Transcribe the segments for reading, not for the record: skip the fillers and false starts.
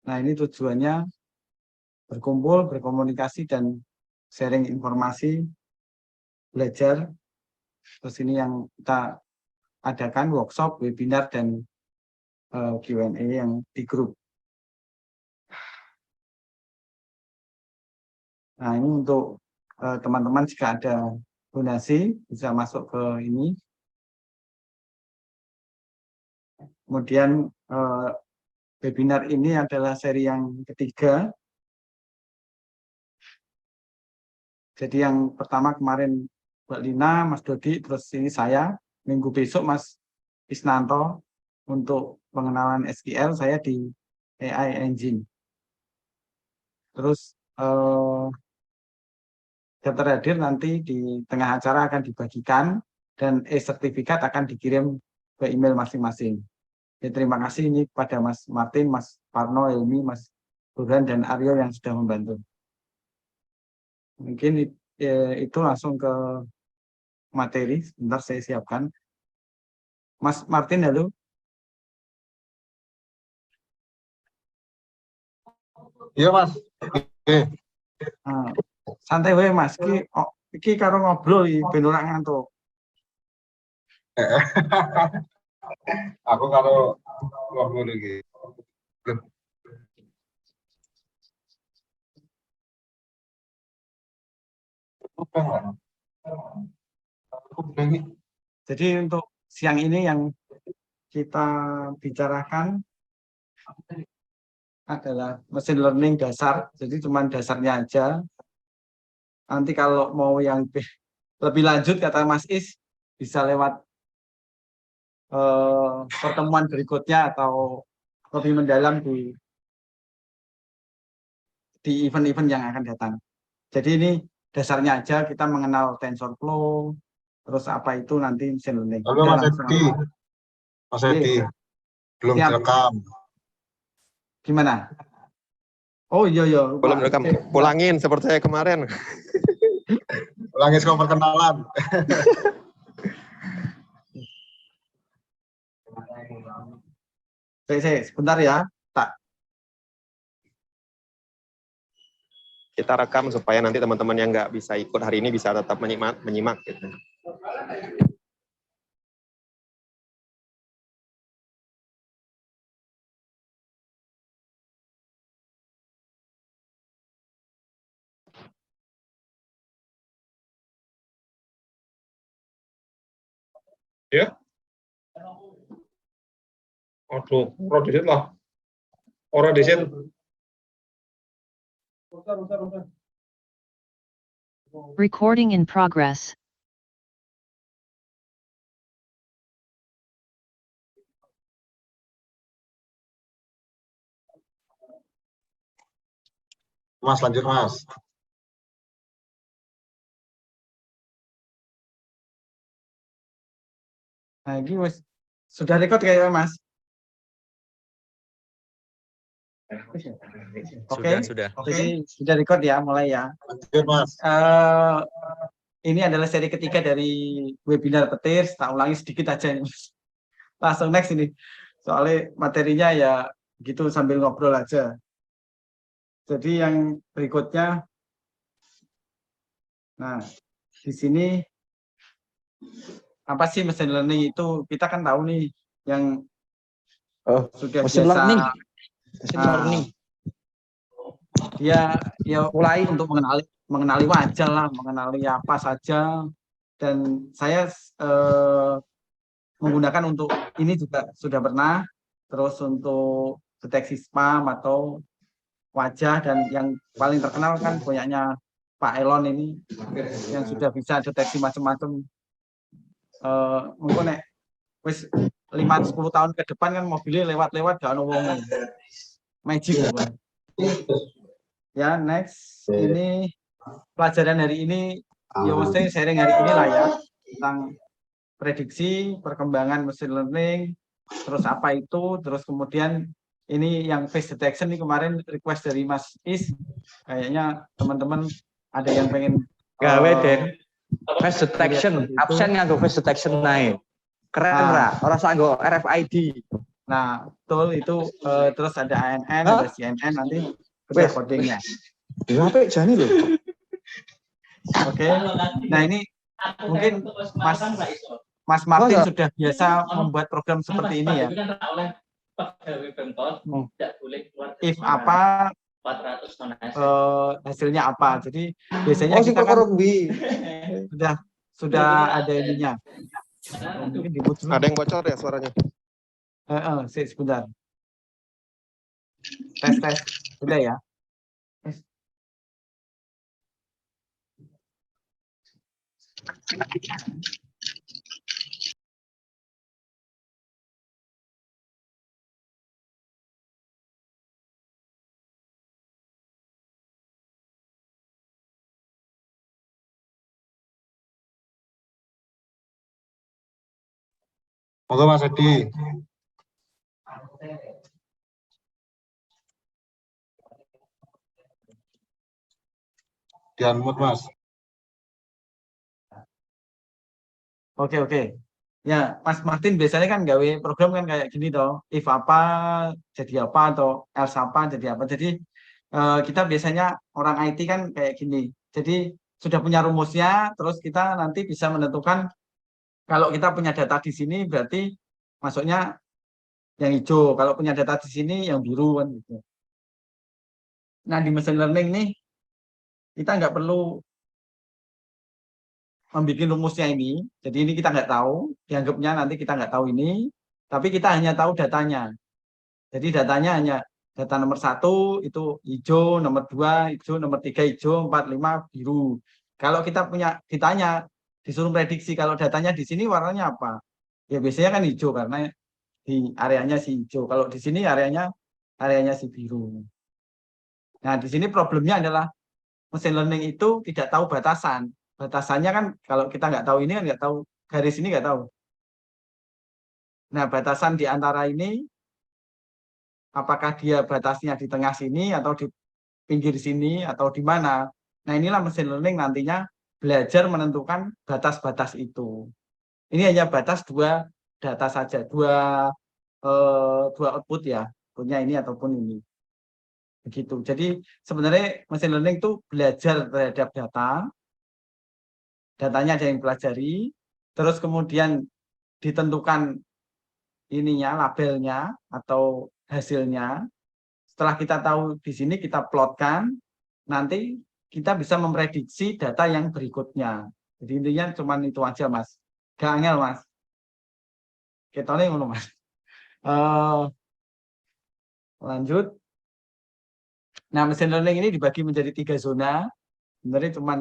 Nah, ini tujuannya berkumpul, berkomunikasi, dan sharing informasi, belajar. Terus ini yang kita adakan workshop, webinar, dan Q&A yang di grup. Nah, ini untuk teman-teman jika ada donasi bisa masuk ke ini. Kemudian webinar ini adalah seri yang ketiga. Jadi yang pertama kemarin Mbak Lina, Mas Dodi, terus ini saya. Minggu besok Mas Isnanto untuk pengenalan SQL, saya di AI Engine. Terus daftar hadir nanti di tengah acara akan dibagikan dan sertifikat akan dikirim ke email masing-masing. Ya, terima kasih ini kepada Mas Martin, Mas Parno, Ilmi, Mas Burhan, dan Aryo yang sudah membantu. Mungkin itu langsung ke materi. Sebentar saya siapkan. Mas Martin, halo. Iya, Mas. Oke. Santai wae, Mas. Iki karo ngobrol ben ora ngantuk. Aku kalau ngobrol iki. Jadi untuk siang ini yang kita bicarakan adalah mesin learning dasar. Jadi cuma dasarnya aja. Nanti kalau mau yang lebih lanjut kata Mas Is bisa lewat pertemuan berikutnya atau lebih mendalam di event-event yang akan datang. Jadi ini dasarnya aja, kita mengenal TensorFlow, terus apa itu nanti mesin learning. Halo Mas Edi. Mas Edi, belum direkam. Gimana? Oh iya. Belum direkam. Ulangin seperti saya kemarin. Ulangin semua perkenalan. Sebentar ya. Kita rekam supaya nanti teman-teman yang nggak bisa ikut hari ini bisa tetap menyimak gitu. Ya. Aduh, orang disit lah. Orang disit. Recording in progress. Mas, lanjut Mas. Nah, ini sudah record kayaknya Mas. Oke, Sudah. Jadi sudah record ya, mulai ya. Lanjut Mas. Ini adalah seri ketiga dari webinar petir. Tak ulangi sedikit aja ini. Langsung next ini. Soalnya materinya ya gitu sambil ngobrol aja. Jadi yang berikutnya, nah di sini apa sih machine learning itu? Kita kan tahu nih yang sudah machine biasa. Learning. Machine learning. Dia mulai untuk mengenali wajah lah, mengenali apa saja. Dan saya menggunakan untuk ini juga sudah pernah. Terus untuk deteksi spam atau wajah, dan yang paling terkenal kan punyanya Pak Elon ini yang sudah bisa deteksi macam-macam. Mungkin wis 5-10 tahun ke depan kan mobilnya lewat-lewat gak ada wong. Magic. Ya, next. Ini pelajaran hari ini, ya mesti sharing hari ini lah ya, tentang prediksi, perkembangan machine learning, terus apa itu, terus kemudian ini yang face detection ini kemarin request dari Mas Is, kayaknya teman-teman ada yang pengen gawe Den face detection, absen nganggo face detection naik. Keren ra, ora usah nganggo RFID. Nah, betul itu terus ada ANN, Hah? ada CNN nanti udah Wes. codingnya. Apa jane lho? Oke. Nah, ini mungkin Mas Martin Masa? sudah biasa membuat program seperti ini ya. If apa hasilnya apa. Jadi biasanya Oh, si kita kan Kokorobi. sudah ada ininya. Mungkin di mute dulu. Ada yang bocor ya suaranya? Sebentar. Tes. Sudah ya. Monggo Mas Edi. Di unmute Mas. Oke. Ya, Mas Martin biasanya kan gawe program kan kayak gini toh. If apa jadi apa atau else apa jadi apa. Jadi kita biasanya orang IT kan kayak gini. Jadi sudah punya rumusnya, terus kita nanti bisa menentukan kalau kita punya data di sini berarti masuknya yang hijau. Kalau punya data di sini yang biru kan gitu. Nah, di machine learning nih kita nggak perlu membuat rumusnya ini. Jadi ini kita nggak tahu, dianggapnya nanti kita nggak tahu ini, tapi kita hanya tahu datanya. Jadi datanya hanya data nomor 1 itu hijau, nomor 2 hijau, nomor 3 hijau, 4, 5 biru. Kalau kita ditanya, disuruh prediksi kalau datanya di sini warnanya apa? Ya biasanya kan hijau karena di areanya si hijau. Kalau di sini areanya si biru. Nah, di sini problemnya adalah machine learning itu tidak tahu batasan. Batasannya kan kalau kita nggak tahu ini kan nggak tahu, garis ini nggak tahu. Nah, batasan di antara ini apakah dia batasnya di tengah sini atau di pinggir sini atau di mana. Nah, inilah machine learning nantinya belajar menentukan batas-batas itu. Ini hanya batas dua data saja, dua output ya, punya ini ataupun ini. Begitu. Jadi sebenarnya machine learning itu belajar terhadap datanya ada yang pelajari, terus kemudian ditentukan ininya, labelnya atau hasilnya. Setelah kita tahu di sini kita plotkan, nanti kita bisa memprediksi data yang berikutnya. Jadi intinya cuma itu aja Mas. Gak angel Mas. Ketone ngono Mas. Lanjut. Nah, machine learning ini dibagi menjadi 3 zona. Sebenarnya cuma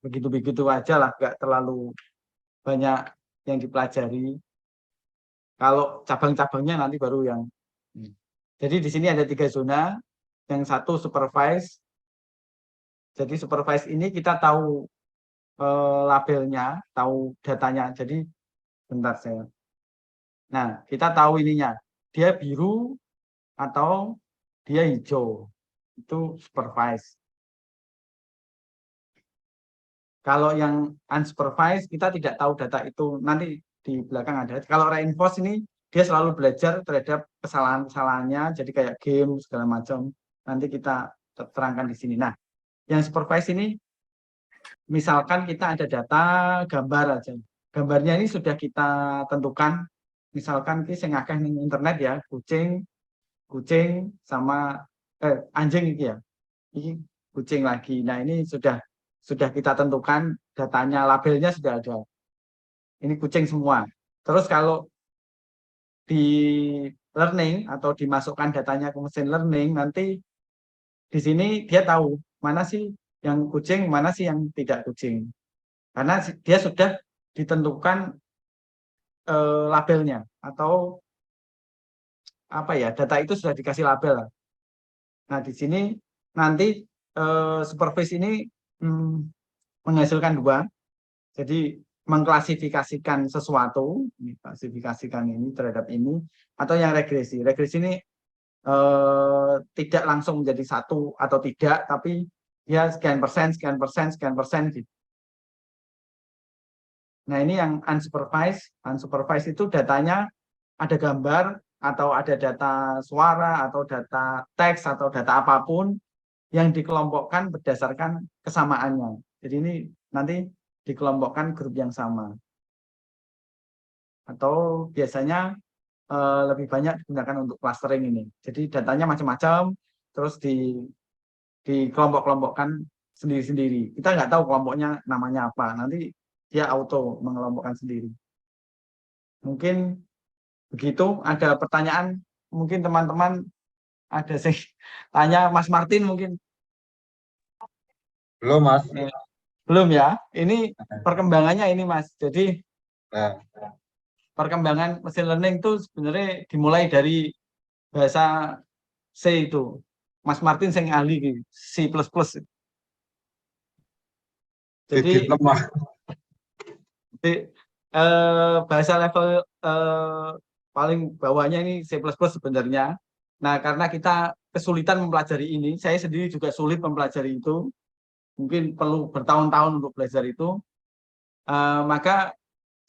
begitu-begitu aja lah, gak terlalu banyak yang dipelajari. Kalau cabang-cabangnya nanti baru yang. Jadi di sini ada 3 zona. Yang satu supervise. Jadi supervise ini kita tahu labelnya, tahu datanya. Jadi bentar saya. Nah, kita tahu ininya. Dia biru atau dia hijau. Itu supervise. Kalau yang unsupervised kita tidak tahu data itu, nanti di belakang ada. Kalau reinforce ini dia selalu belajar terhadap kesalahan-kesalahannya, jadi kayak game segala macam. Nanti kita terangkan di sini. Nah, yang supervised ini misalkan kita ada data gambar aja. Gambarnya ini sudah kita tentukan. Misalkan kita ngakeh di internet ya, kucing sama anjing ini ya. Ini kucing lagi. Nah, ini sudah kita tentukan datanya, labelnya sudah ada. Ini kucing semua. Terus kalau di learning atau dimasukkan datanya ke mesin learning, nanti di sini dia tahu mana sih yang kucing, mana sih yang tidak kucing. Karena dia sudah ditentukan labelnya atau apa ya, data itu sudah dikasih label. Nah, di sini nanti supervise ini menghasilkan 2. Jadi mengklasifikasikan sesuatu, klasifikasikan ini terhadap ini, atau yang regresi. Regresi ini tidak langsung menjadi 1 atau tidak, tapi ya sekian persen gitu. Nah, ini yang unsupervised. Unsupervised itu datanya ada gambar atau ada data suara atau data teks atau data apapun yang dikelompokkan berdasarkan kesamaannya. Jadi ini nanti dikelompokkan grup yang sama. Atau biasanya lebih banyak digunakan untuk clustering ini. Jadi datanya macam-macam, terus dikelompok-kelompokkan sendiri-sendiri. Kita nggak tahu kelompoknya namanya apa. Nanti dia auto mengelompokkan sendiri. Mungkin begitu. Ada pertanyaan? Mungkin teman-teman ada sih tanya Mas Martin mungkin. Belum, Mas. Belum ya. Ini perkembangannya ini Mas. Jadi Nah, perkembangan mesin learning itu sebenarnya dimulai dari bahasa C itu. Mas Martin yang ahli C++. Jadi sedikit lemah. bahasa level paling bawahnya ini C++ sebenarnya. Nah, karena kita kesulitan mempelajari ini, saya sendiri juga sulit mempelajari itu. Mungkin perlu bertahun-tahun untuk belajar itu. Maka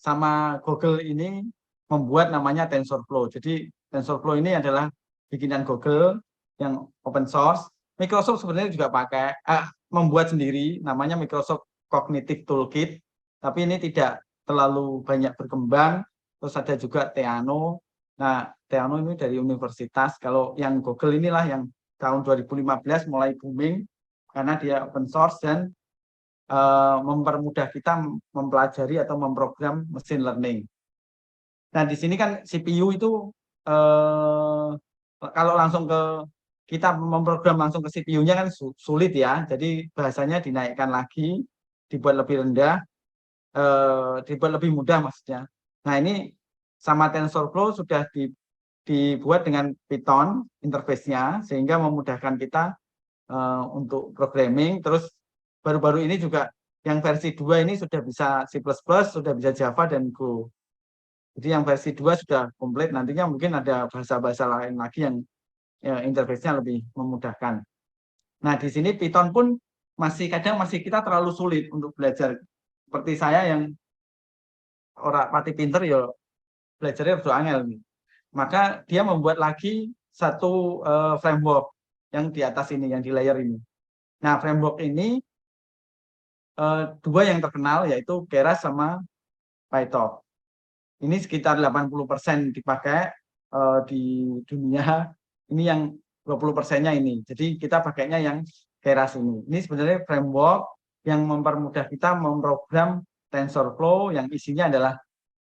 sama Google ini membuat namanya TensorFlow. Jadi TensorFlow ini adalah bikinan Google yang open source. Microsoft sebenarnya juga pakai membuat sendiri, namanya Microsoft Cognitive Toolkit. Tapi ini tidak terlalu banyak berkembang. Terus ada juga Theano. Nah, Theano ini dari universitas. Kalau yang Google inilah yang tahun 2015 mulai booming karena dia open source dan mempermudah kita mempelajari atau memprogram mesin learning. Nah, di sini kan CPU itu kalau langsung kita memprogram langsung ke CPU-nya kan sulit ya. Jadi bahasanya dinaikkan lagi, dibuat lebih rendah, dibuat lebih mudah maksudnya. Nah, ini sama TensorFlow sudah dibuat dengan Python interface-nya sehingga memudahkan kita untuk programming. Terus baru-baru ini juga yang versi 2 ini sudah bisa C++, sudah bisa Java dan Go. Jadi yang versi 2 sudah komplit, nantinya mungkin ada bahasa-bahasa lain lagi yang interface-nya lebih memudahkan. Nah, di sini Python pun kadang kita terlalu sulit untuk belajar. Seperti saya yang orang pati pinter ya belajarnya udah angel. Maka dia membuat lagi satu framework yang di atas ini, yang di layer ini. Nah, framework ini dua yang terkenal yaitu Keras sama PyTorch. Ini sekitar 80% dipakai di dunia. Ini yang 20%-nya ini. Jadi kita pakainya yang Keras ini. Ini sebenarnya framework yang mempermudah kita memprogram TensorFlow yang isinya adalah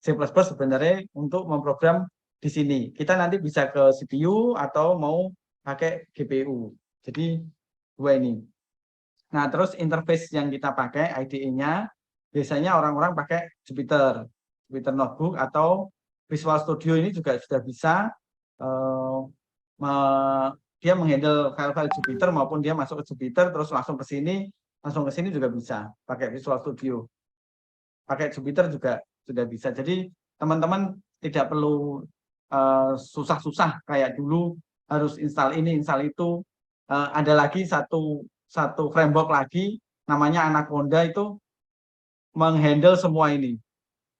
C++ sebenarnya untuk memprogram di sini. Kita nanti bisa ke CPU atau mau pakai GPU. Jadi dua ini. Nah, terus interface yang kita pakai IDE-nya biasanya orang-orang pakai Jupyter Notebook atau Visual Studio ini juga sudah bisa dia menghandle file-file Jupyter maupun dia masuk ke Jupyter terus langsung ke sini juga bisa pakai Visual Studio. Pakai Jupyter juga sudah bisa. Jadi teman-teman tidak perlu susah-susah kayak dulu harus install ini, install itu. Ada lagi satu framework lagi namanya Anaconda itu menghandle semua ini.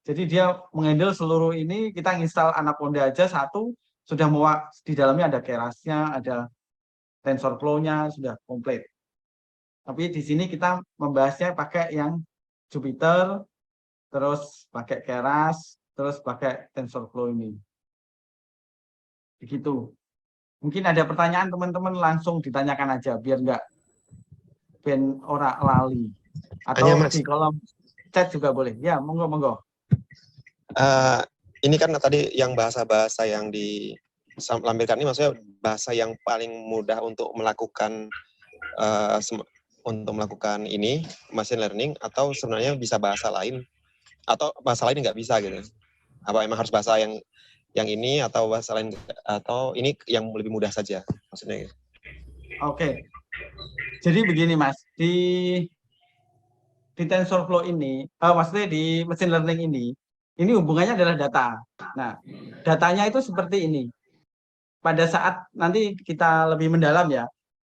Jadi dia menghandle seluruh ini, kita install Anaconda aja satu, sudah mau di dalamnya ada Kerasnya, ada TensorFlow-nya, sudah komplit. Tapi di sini kita membahasnya pakai yang Jupyter, terus pakai Keras, terus pakai TensorFlow ini. Begitu. Mungkin ada pertanyaan teman-teman langsung ditanyakan aja biar enggak ben ora lali. Atau di kolom chat juga boleh. Ya, monggo. Ini kan tadi yang bahasa-bahasa yang dilampirkan ini maksudnya bahasa yang paling mudah untuk melakukan ini machine learning atau sebenarnya bisa bahasa lain atau bahasa lain nggak bisa gitu? Apa emang harus bahasa yang ini atau bahasa lain atau ini yang lebih mudah saja maksudnya? Gitu. Oke. Jadi begini Mas, di TensorFlow ini, maksudnya di machine learning ini hubungannya adalah data. Nah, datanya itu seperti ini. Pada saat nanti kita lebih mendalam ya,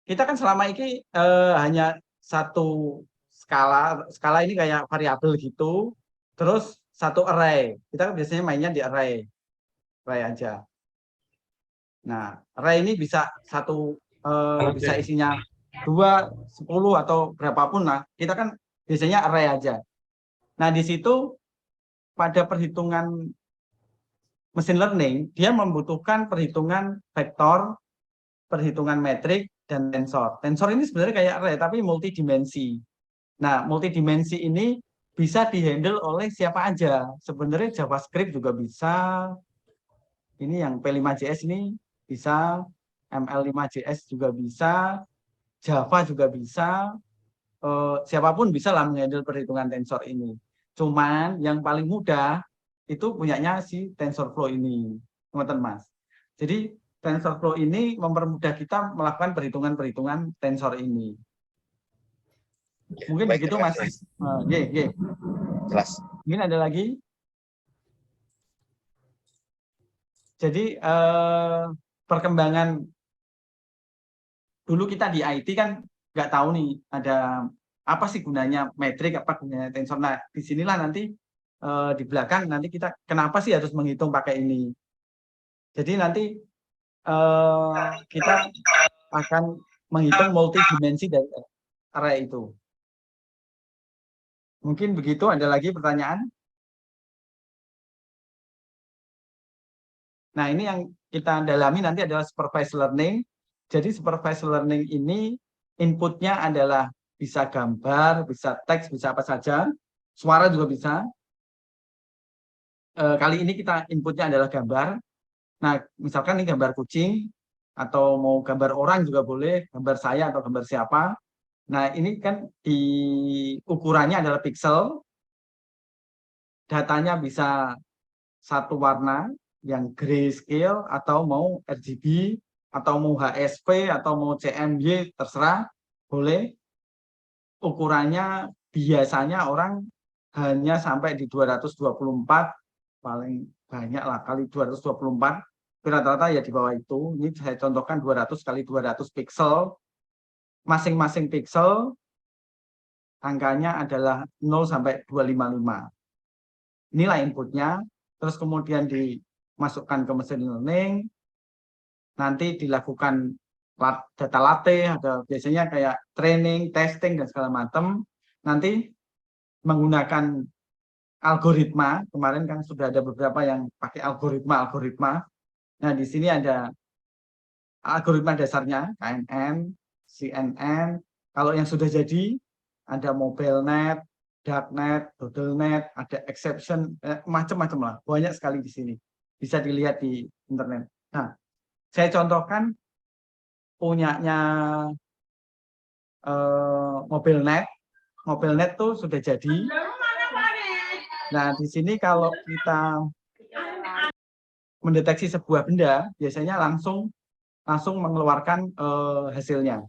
kita kan selama ini hanya satu skala ini kayak variabel gitu, terus satu array. Kita kan biasanya mainnya di array. array aja. Nah, array ini bisa bisa isinya 2, 10 atau berapapun lah. Kita kan biasanya array aja. Nah, di situ pada perhitungan mesin learning, dia membutuhkan perhitungan vektor, perhitungan metrik, dan tensor. Tensor ini sebenarnya kayak array, tapi multidimensi. Nah, multidimensi ini bisa dihandle oleh siapa aja. Sebenarnya JavaScript juga bisa. Ini yang P5JS ini bisa, ML5JS juga bisa, Java juga bisa. Siapapun bisa lah menghandle perhitungan tensor ini. Cuman yang paling mudah itu punyanya si TensorFlow ini, teman-teman, Mas. Jadi TensorFlow ini mempermudah kita melakukan perhitungan-perhitungan tensor ini. Mungkin Baik, begitu, terima Mas. kasih, Jelas. jelas. Mungkin ada lagi. Jadi perkembangan dulu kita di IT kan nggak tahu nih ada apa sih gunanya metrik, apa gunanya tensor. Nah, disinilah nanti di belakang nanti kita kenapa sih harus menghitung pakai ini. Jadi nanti kita akan menghitung multidimensi dari array itu. Mungkin begitu, ada lagi pertanyaan? Nah, ini yang kita dalami nanti adalah supervised learning. Jadi supervised learning ini inputnya adalah bisa gambar, bisa teks, bisa apa saja. Suara juga bisa. Kali ini kita inputnya adalah gambar. Nah, misalkan ini gambar kucing, atau mau gambar orang juga boleh, gambar saya atau gambar siapa. Nah, ini kan di ukurannya adalah pixel. Datanya bisa satu warna, yang grayscale, atau mau RGB, atau mau HSP, atau mau CMY, terserah, boleh. Ukurannya biasanya orang hanya sampai di 224, paling banyak lah kali 224, rata-rata ya di bawah itu. Ini saya contohkan 200 kali 200 pixel. Masing-masing pixel angkanya adalah 0 sampai 255. Inilah inputnya, terus kemudian dimasukkan ke mesin learning, nanti dilakukan data latih, ada biasanya kayak training, testing, dan segala macam. Nanti menggunakan algoritma, kemarin kan sudah ada beberapa yang pakai algoritma. Nah, di sini ada algoritma dasarnya, KNN, CNN. Kalau yang sudah jadi, ada MobileNet, Darknet, DoodleNet, ada exception, macam-macam lah. Banyak sekali di sini. Bisa dilihat di internet. Nah, saya contohkan punyanya MobileNet. MobileNet tuh sudah jadi. Nah, di sini kalau kita mendeteksi sebuah benda, biasanya langsung mengeluarkan hasilnya.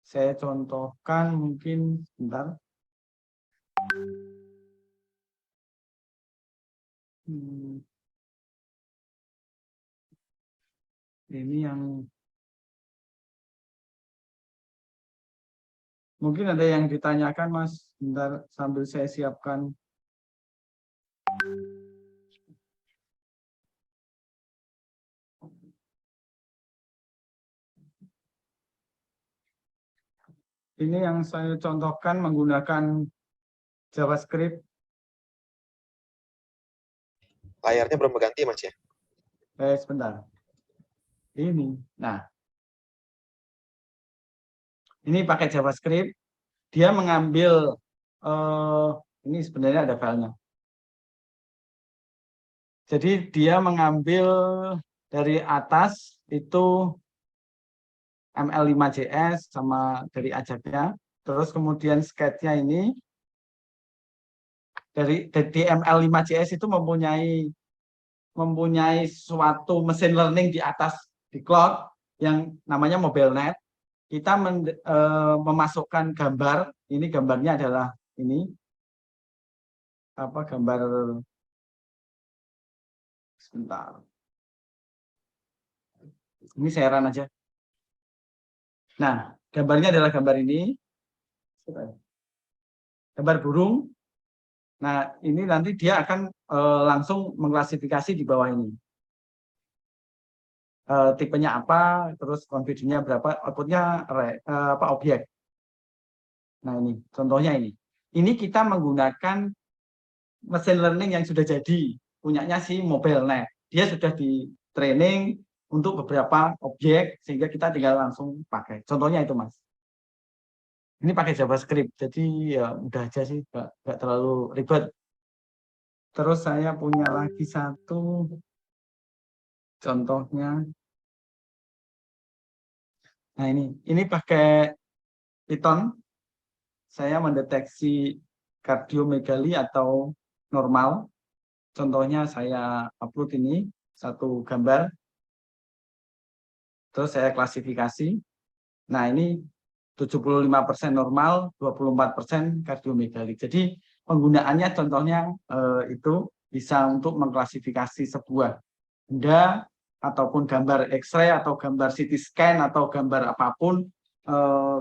Saya contohkan mungkin sebentar. Ini yang mungkin ada yang ditanyakan, Mas. Sebentar sambil saya siapkan. Ini yang saya contohkan menggunakan JavaScript. Layarnya belum berganti, Mas ya? Sebentar. Ini. Nah. Ini pakai JavaScript. Dia mengambil ini sebenarnya ada filenya. Jadi dia mengambil dari atas itu ML5JS sama dari Ajaxnya. Terus kemudian sketch-nya ini dari ML5JS itu mempunyai suatu mesin learning di atas di cloud yang namanya MobileNet. Kita memasukkan gambar. Ini gambarnya adalah ini apa gambar sebentar. Ini saya run aja. Nah, gambarnya adalah gambar ini. Gambar burung. Nah, ini nanti dia akan langsung mengklasifikasi di bawah ini. Tipenya apa, terus confidence-nya berapa, output-nya objek. Nah, ini contohnya ini. Ini kita menggunakan machine learning yang sudah jadi, punyanya si MobileNet. Dia sudah di training untuk beberapa objek, sehingga kita tinggal langsung pakai. Contohnya itu, Mas. Ini pakai JavaScript, jadi ya mudah aja sih, nggak terlalu ribet. Terus saya punya lagi satu contohnya. Nah, ini pakai Python. Saya mendeteksi kardiomegali atau normal. Contohnya saya upload ini satu gambar. Terus saya klasifikasi. Nah, ini 75% normal, 24% kardiomegali. Jadi penggunaannya contohnya itu bisa untuk mengklasifikasi sebuah benda ataupun gambar X-ray atau gambar CT scan atau gambar apapun,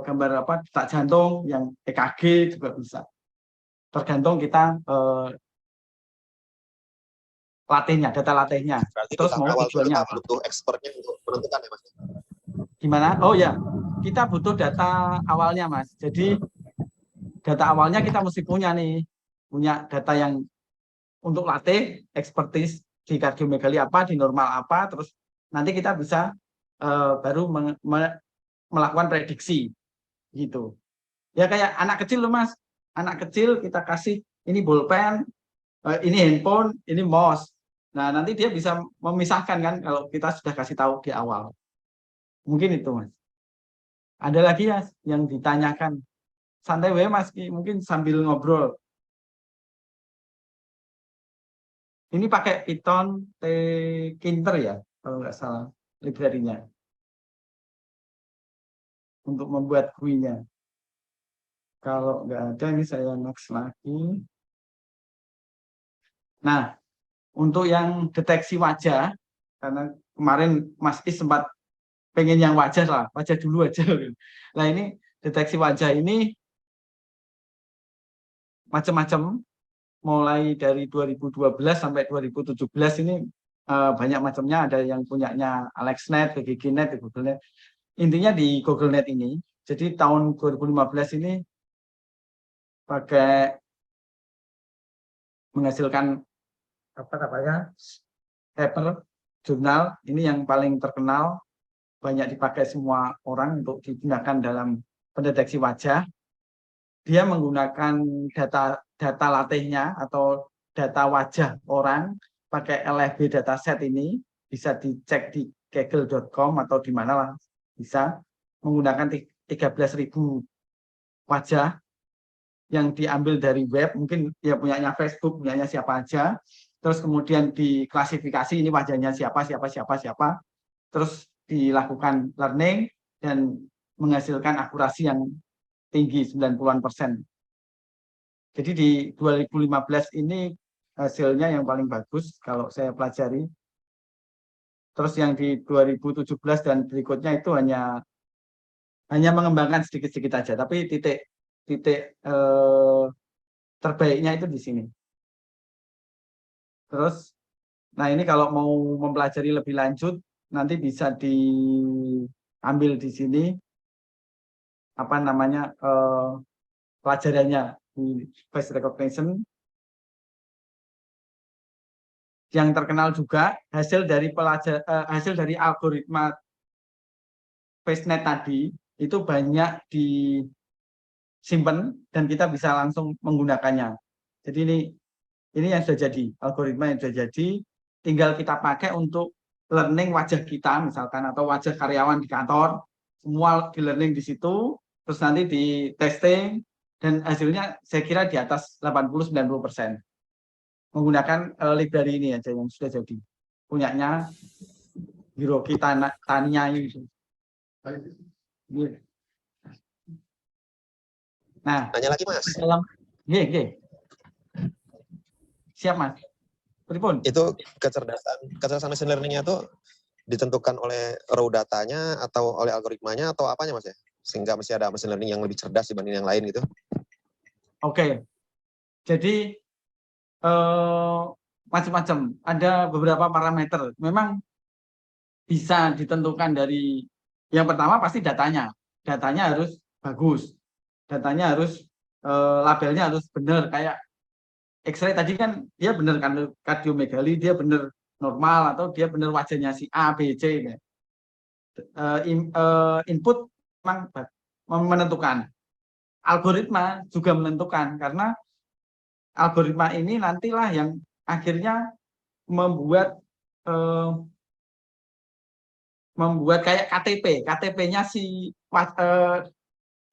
gambar detak jantung yang EKG juga bisa. Tergantung kita latihnya, data latihnya. Berarti Terus di mau awal tujuannya kita apa? butuh expertnya untuk menentukan ya Mas. Gimana? Oh ya, kita butuh data awalnya, Mas. Jadi data awalnya kita mesti punya nih, punya data yang untuk latih, expertise di kardiomegali apa, di normal apa, terus nanti kita bisa baru melakukan prediksi gitu. Ya kayak anak kecil loh, Mas. Anak kecil kita kasih ini bolpen, ini handphone, ini mouse. Nah, nanti dia bisa memisahkan kan kalau kita sudah kasih tahu di awal. Mungkin itu, Mas. Ada lagi ya yang ditanyakan. Santai wae, Mas, mungkin sambil ngobrol. Ini pakai Python Tkinter ya, kalau nggak salah library-nya. Untuk membuat GUI-nya. Kalau nggak ada, ini saya next lagi. Nah, untuk yang deteksi wajah, karena kemarin Mas Is sempat pengen yang wajah lah, wajah dulu aja. Nah, ini deteksi wajah ini macam-macam, mulai dari 2012 sampai 2017 ini banyak macamnya, ada yang punyanya AlexNet, GGNet, GoogleNet. Intinya di GoogleNet ini, jadi tahun 2015 ini pakai menghasilkan apa namanya paper jurnal ini yang paling terkenal, banyak dipakai semua orang untuk digunakan dalam pendeteksi wajah. Dia menggunakan data latihnya atau data wajah orang pakai LFB dataset ini, bisa dicek di kaggle.com atau di mana lah, bisa menggunakan 13.000 wajah yang diambil dari web, mungkin ya punyanya Facebook, punyanya siapa aja, terus kemudian diklasifikasi ini wajahnya siapa, terus dilakukan learning dan menghasilkan akurasi yang tinggi 90-an%. Jadi di 2015 ini hasilnya yang paling bagus kalau saya pelajari. Terus yang di 2017 dan berikutnya itu hanya mengembangkan sedikit-sedikit aja, tapi titik terbaiknya itu di sini. Terus, nah ini kalau mau mempelajari lebih lanjut, nanti bisa diambil di sini apa namanya pelajarannya di face recognition. Yang terkenal juga hasil dari algoritma FaceNet tadi itu banyak disimpan dan kita bisa langsung menggunakannya. Jadi ini yang sudah jadi, algoritma yang sudah jadi, tinggal kita pakai untuk learning wajah kita misalkan, atau wajah karyawan di kantor, semua di learning di situ, terus nanti di testing, dan hasilnya saya kira di atas 80-90%. Menggunakan library ini aja yang sudah jadi. Punyanya Hiroki Taniya itu. Nah, Tanya lagi Mas. Siap Mas. Pripun? Itu kecerdasan machine learning-nya itu ditentukan oleh raw datanya atau oleh algoritmanya atau apanya Mas ya? Sehingga masih ada machine learning yang lebih cerdas dibanding yang lain gitu. Oke. Jadi macam-macam. Ada beberapa parameter. Memang bisa ditentukan dari yang pertama pasti datanya. Datanya harus bagus. Datanya harus labelnya harus benar. Kayak X-ray tadi kan dia benar kan kardiomegali, dia benar normal atau dia benar wajahnya si A, B, C. Input memang menentukan. Algoritma juga menentukan karena algoritma ini nantilah yang akhirnya membuat kayak KTP, KTP-nya si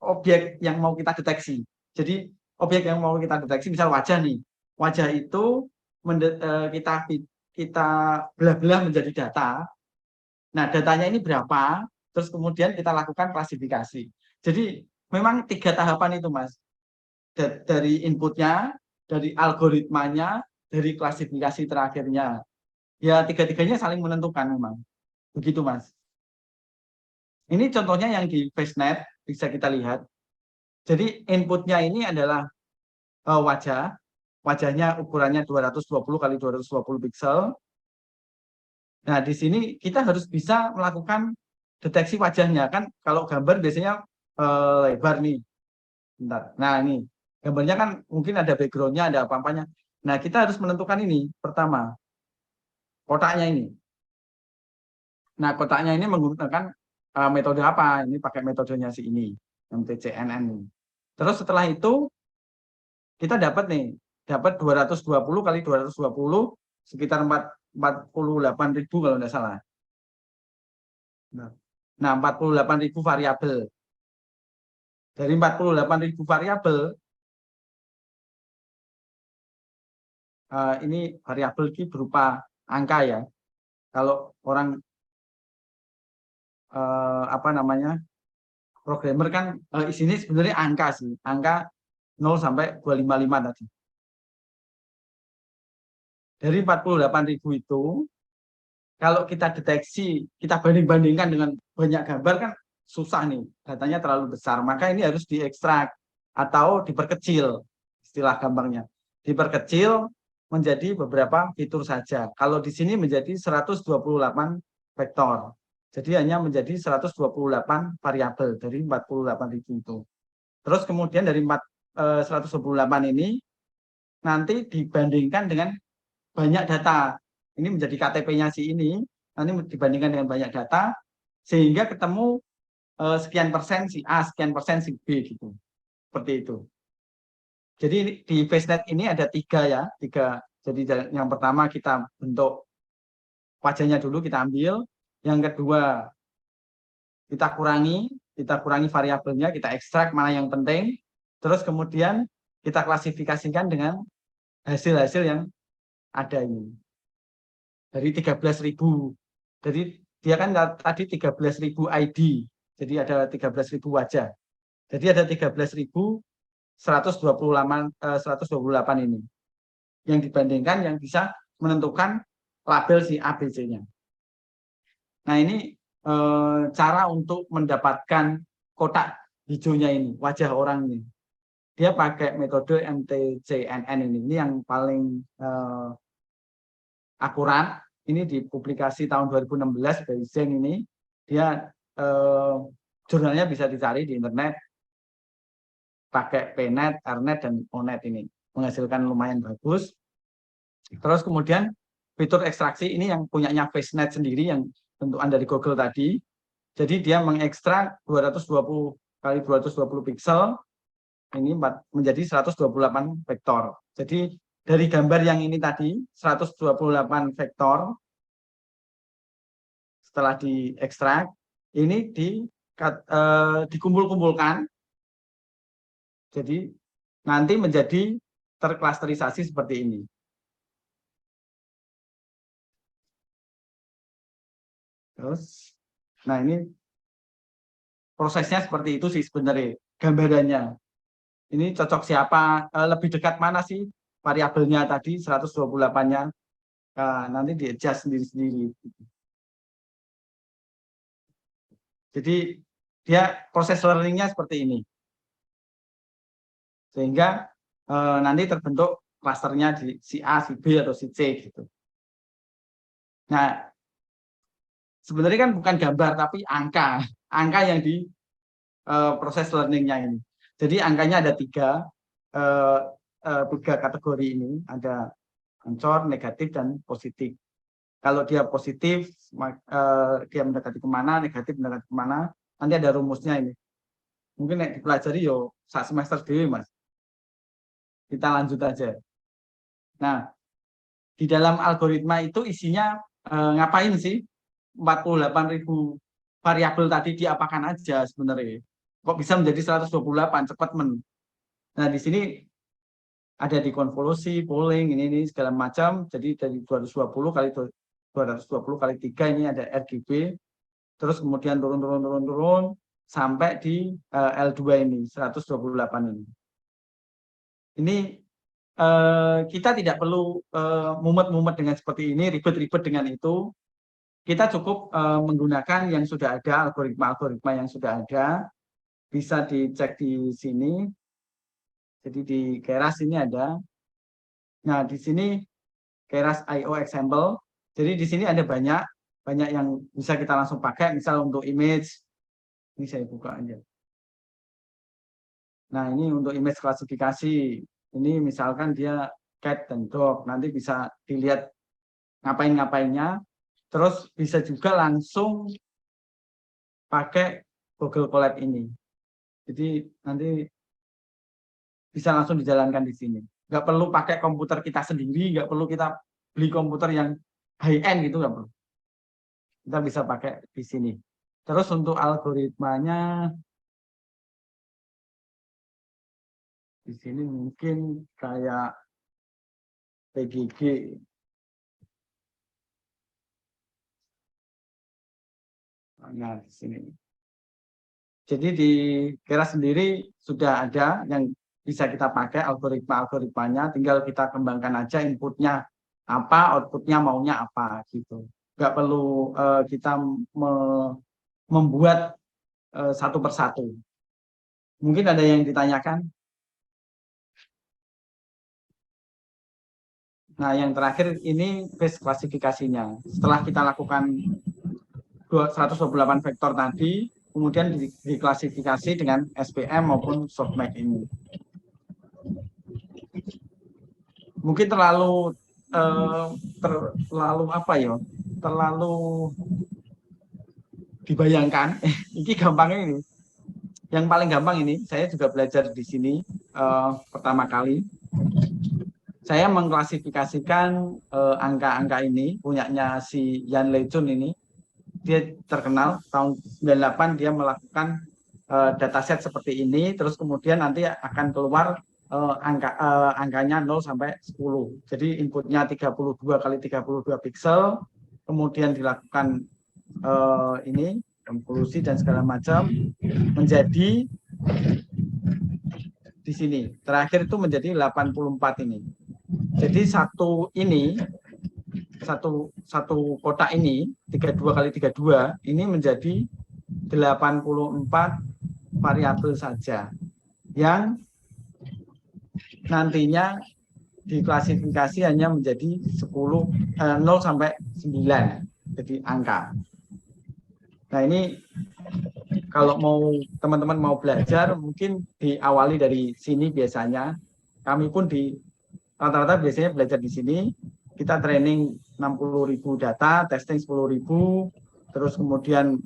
objek yang mau kita deteksi. Jadi objek yang mau kita deteksi, misal wajah nih, wajah itu kita belah-belah menjadi data. Nah, datanya ini berapa? Terus kemudian kita lakukan klasifikasi. Jadi memang 3 tahapan itu, Mas. Dari inputnya, dari algoritmanya, dari klasifikasi terakhirnya. Ya, 3-tiganya saling menentukan memang. Begitu, Mas. Ini contohnya yang di FaceNet, bisa kita lihat. Jadi inputnya ini adalah wajah. Wajahnya ukurannya 220 kali 220 pixel. Nah, di sini kita harus bisa melakukan deteksi wajahnya. Kan kalau gambar biasanya lebar nih. Bentar. Nah, ini gambarnya kan mungkin ada background-nya, ada apa-apanya. Nah, kita harus menentukan ini. Pertama, kotaknya ini. Nah, kotaknya ini menggunakan metode apa? Ini pakai metodenya si ini, MTCNN ini. Terus setelah itu, kita dapat 220 kali 220, sekitar 48.000 kalau tidak salah. Nah, 48.000 variabel. Dari 48.000 variabel, ini variabel ini berupa angka ya. Kalau orang programmer kan isinya sebenarnya angka sih, angka 0 sampai 255 tadi. Dari 48.000 itu, kalau kita deteksi, kita banding-bandingkan dengan banyak gambar kan susah nih, datanya terlalu besar. Maka ini harus diekstrak atau diperkecil, istilah gampangnya. Diperkecil menjadi beberapa fitur saja. Kalau di sini menjadi 128 vektor. Jadi hanya menjadi 128 variabel dari 48.000 itu. Terus kemudian dari 128 ini nanti dibandingkan dengan banyak data. Ini menjadi KTP-nya si ini, nanti dibandingkan dengan banyak data, sehingga ketemu sekian persen si A, sekian persen si B gitu. Seperti itu. Jadi di FaceNet ini ada 3 ya, 3. Jadi yang pertama kita bentuk wajahnya dulu, kita ambil. Yang kedua kita kurangi variabelnya, kita ekstrak mana yang penting. Terus kemudian kita klasifikasikan dengan hasil-hasil yang ada ini. Dari 13.000. Jadi dia kan tadi 13.000 ID. Jadi ada 13.000 wajah. Jadi ada 13.128 ini. Yang dibandingkan yang bisa menentukan label si ABC-nya. Nah, ini cara untuk mendapatkan kotak hijaunya ini, wajah orang ini. Dia pakai metode MTCNN ini yang paling akurat. Ini di publikasi tahun 2016 dari Zeng ini. Dia jurnalnya bisa dicari di internet. Pakai PNet, RNet, dan ONet ini. Menghasilkan lumayan bagus. Terus kemudian fitur ekstraksi ini yang punyanya FaceNet sendiri yang bentukan dari Google tadi. Jadi dia mengekstrak 220 kali 220 pixel ini menjadi 128 vektor. Jadi dari gambar yang ini tadi 128 vektor setelah diekstrak ini dikumpul-kumpulkan. Jadi nanti menjadi terklasterisasi seperti ini. Terus, nah ini prosesnya seperti itu sih sebenarnya gambarannya. Ini cocok siapa, lebih dekat mana sih variabelnya tadi 128-nya, nanti di-adjust sendiri-sendiri. Jadi dia proses learning-nya seperti ini. Sehingga nanti terbentuk klasternya di si A, si B atau si C gitu. Nah, sebenarnya kan bukan gambar tapi angka yang di proses learningnya ini. Jadi angkanya ada tiga kategori ini, ada ancor, negatif, dan positif. Kalau dia positif, dia mendekati kemana, negatif mendekati kemana, nanti ada rumusnya ini. Mungkin dipelajari yo saat semester dulu, Mas. Kita lanjut aja. Nah, di dalam algoritma itu isinya ngapain sih? 48.000 variabel tadi diapakan aja sebenarnya? Kok bisa menjadi 128 cepat men? Nah, di sini ada di konvolusi, polling, ini segala macam. Jadi dari 220 kali 220 kali 3 ini ada RGB. Terus kemudian turun sampai di L2 ini 128 ini. Ini kita tidak perlu mumet-mumet dengan seperti ini, ribet-ribet dengan itu. Kita cukup menggunakan yang sudah ada, algoritma yang sudah ada. Bisa dicek di sini. Jadi di Keras ini ada. Nah, di sini Keras IO example. Jadi di sini ada banyak yang bisa kita langsung pakai. Misal untuk image, ini saya buka aja. Nah, ini untuk image klasifikasi. Ini misalkan dia cat dan dog. Nanti bisa dilihat ngapainnya. Terus bisa juga langsung pakai Google Colab ini. Jadi nanti bisa langsung dijalankan di sini. Nggak perlu pakai komputer kita sendiri, nggak perlu kita beli komputer yang high-end gitu, nggak perlu. Kita bisa pakai di sini. Terus untuk algoritmanya, di sini mungkin kayak PGG. Nah, di sini. Jadi di Keras sendiri sudah ada yang bisa kita pakai algoritmanya, tinggal kita kembangkan aja inputnya apa, outputnya maunya apa gitu. Nggak perlu kita membuat satu persatu. Mungkin ada yang ditanyakan. Nah, yang terakhir ini base klasifikasinya. Setelah kita lakukan 128 vektor tadi, kemudian diklasifikasi dengan SPM maupun softmax ini. Mungkin terlalu apa ya? Terlalu dibayangkan. Ini gampangnya ini. Yang paling gampang ini, saya juga belajar di sini pertama kali. Saya mengklasifikasikan angka-angka ini punyanya si Jan Lejun ini. Dia terkenal tahun 98 dia melakukan dataset seperti ini, terus kemudian nanti akan keluar angkanya 0 sampai 10. Jadi inputnya 32 kali 32 piksel, kemudian dilakukan ini konvolusi dan segala macam menjadi di sini. Terakhir itu menjadi 84 ini. Jadi satu kotak ini 32 kali 32 ini menjadi 84 variabel saja yang nantinya diklasifikasi hanya menjadi 0 sampai 9 jadi angka. Nah, ini kalau teman-teman mau belajar mungkin diawali dari sini biasanya. Kami pun di rata-rata biasanya belajar di sini. Kita training 60.000 data, testing 10.000, terus kemudian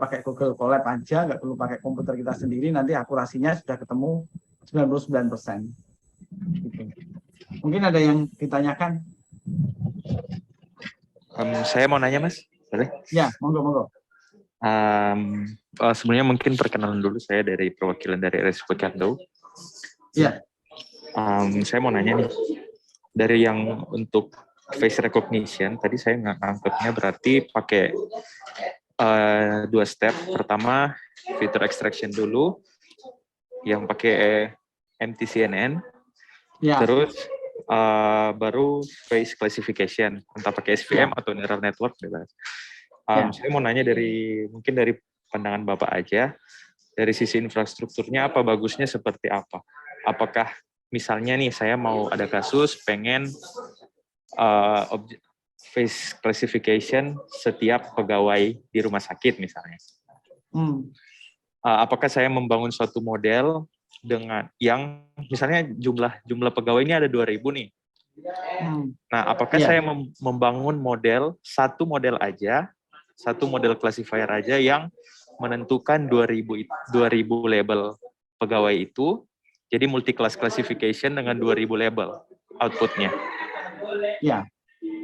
pakai Google Colab aja, nggak perlu pakai komputer kita sendiri, nanti akurasinya sudah ketemu 99%. Gitu. Mungkin ada yang ditanyakan? Saya mau nanya, Mas. Boleh? Ya, monggo. Sebenarnya mungkin perkenalan dulu, saya dari perwakilan dari RSUP Kando. Ya. Saya mau nanya nih, dari yang untuk face recognition, tadi saya ngangkutnya berarti pakai 2 step. Pertama, feature extraction dulu, yang pakai MTCNN, ya. Terus baru face classification, entah pakai SVM atau neural network bebas. Saya mau nanya mungkin dari pandangan Bapak aja, dari sisi infrastrukturnya apa bagusnya seperti apa? Apakah misalnya nih saya mau ada kasus pengen face classification setiap pegawai di rumah sakit misalnya. Apakah saya membangun suatu model dengan yang misalnya jumlah pegawainya ada 2.000 nih. Nah, apakah saya membangun satu model classifier aja yang menentukan 2.000 label pegawai itu, jadi multi class classification dengan 2.000 label outputnya. Ya.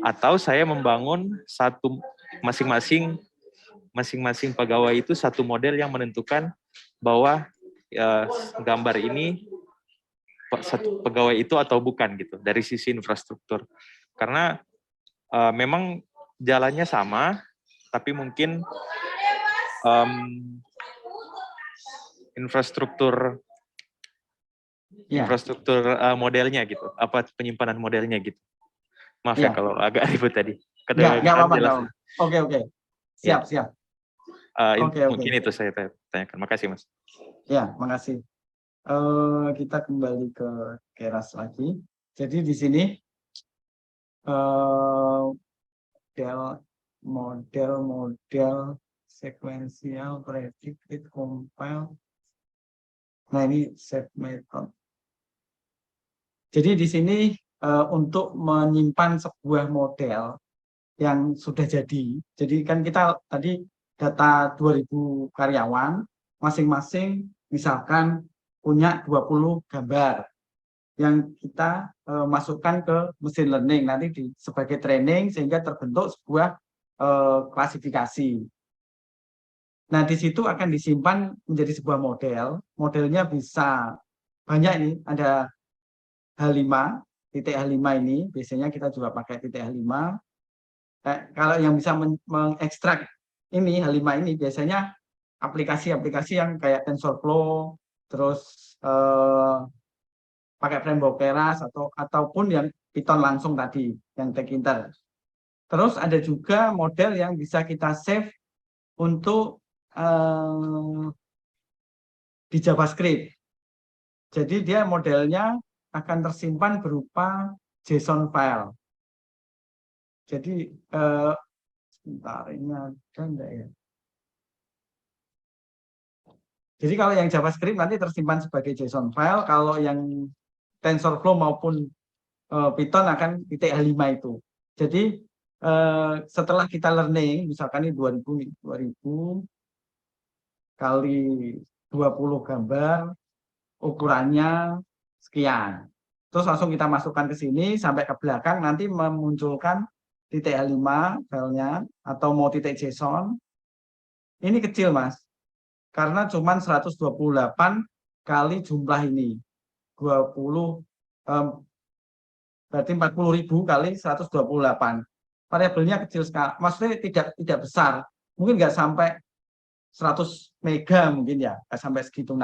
Atau saya membangun satu masing-masing pegawai itu satu model yang menentukan bahwa gambar ini satu pegawai itu atau bukan gitu dari sisi infrastruktur. Karena memang jalannya sama, tapi mungkin infrastruktur modelnya gitu, apa penyimpanan modelnya gitu. Maaf ya kalau agak ribet tadi. Nggak apa-apa. Oke. Siap. Mungkin itu saya tanyakan. Makasih, Mas. Ya, makasih. Kita kembali ke Keras lagi. Jadi di sini model sekuensial, predicted, compile. Nah, ini set method. Jadi di sini untuk menyimpan sebuah model yang sudah jadi. Jadi kan kita tadi data 2.000 karyawan, masing-masing misalkan punya 20 gambar yang kita masukkan ke mesin learning nanti sebagai training sehingga terbentuk sebuah klasifikasi. Nah, di situ akan disimpan menjadi sebuah model. Modelnya bisa banyak ini, ada H5, titik H5 ini, biasanya kita juga pakai titik H5. Kalau yang bisa mengekstrak ini, H5 ini, biasanya aplikasi-aplikasi yang kayak TensorFlow, terus pakai framework Keras, ataupun yang Python langsung tadi, yang Tkinter. Terus ada juga model yang bisa kita save untuk di JavaScript. Jadi dia modelnya akan tersimpan berupa JSON file. Jadi sebentar, ini ada enggak ya? Jadi kalau yang JavaScript nanti tersimpan sebagai JSON file, kalau yang TensorFlow maupun Python akan titik H5 itu. Jadi setelah kita learning, misalkan ini 2000 kali 20 gambar, ukurannya sekian. Terus langsung kita masukkan ke sini, sampai ke belakang, nanti memunculkan titik H5 filenya, atau mau titik JSON. Ini kecil, Mas. Karena cuma 128 kali jumlah ini. 20, berarti 40.000 kali 128. Variabelnya kecil sekali. Maksudnya tidak besar. Mungkin nggak sampai 100 mega mungkin ya, nggak sampai segitu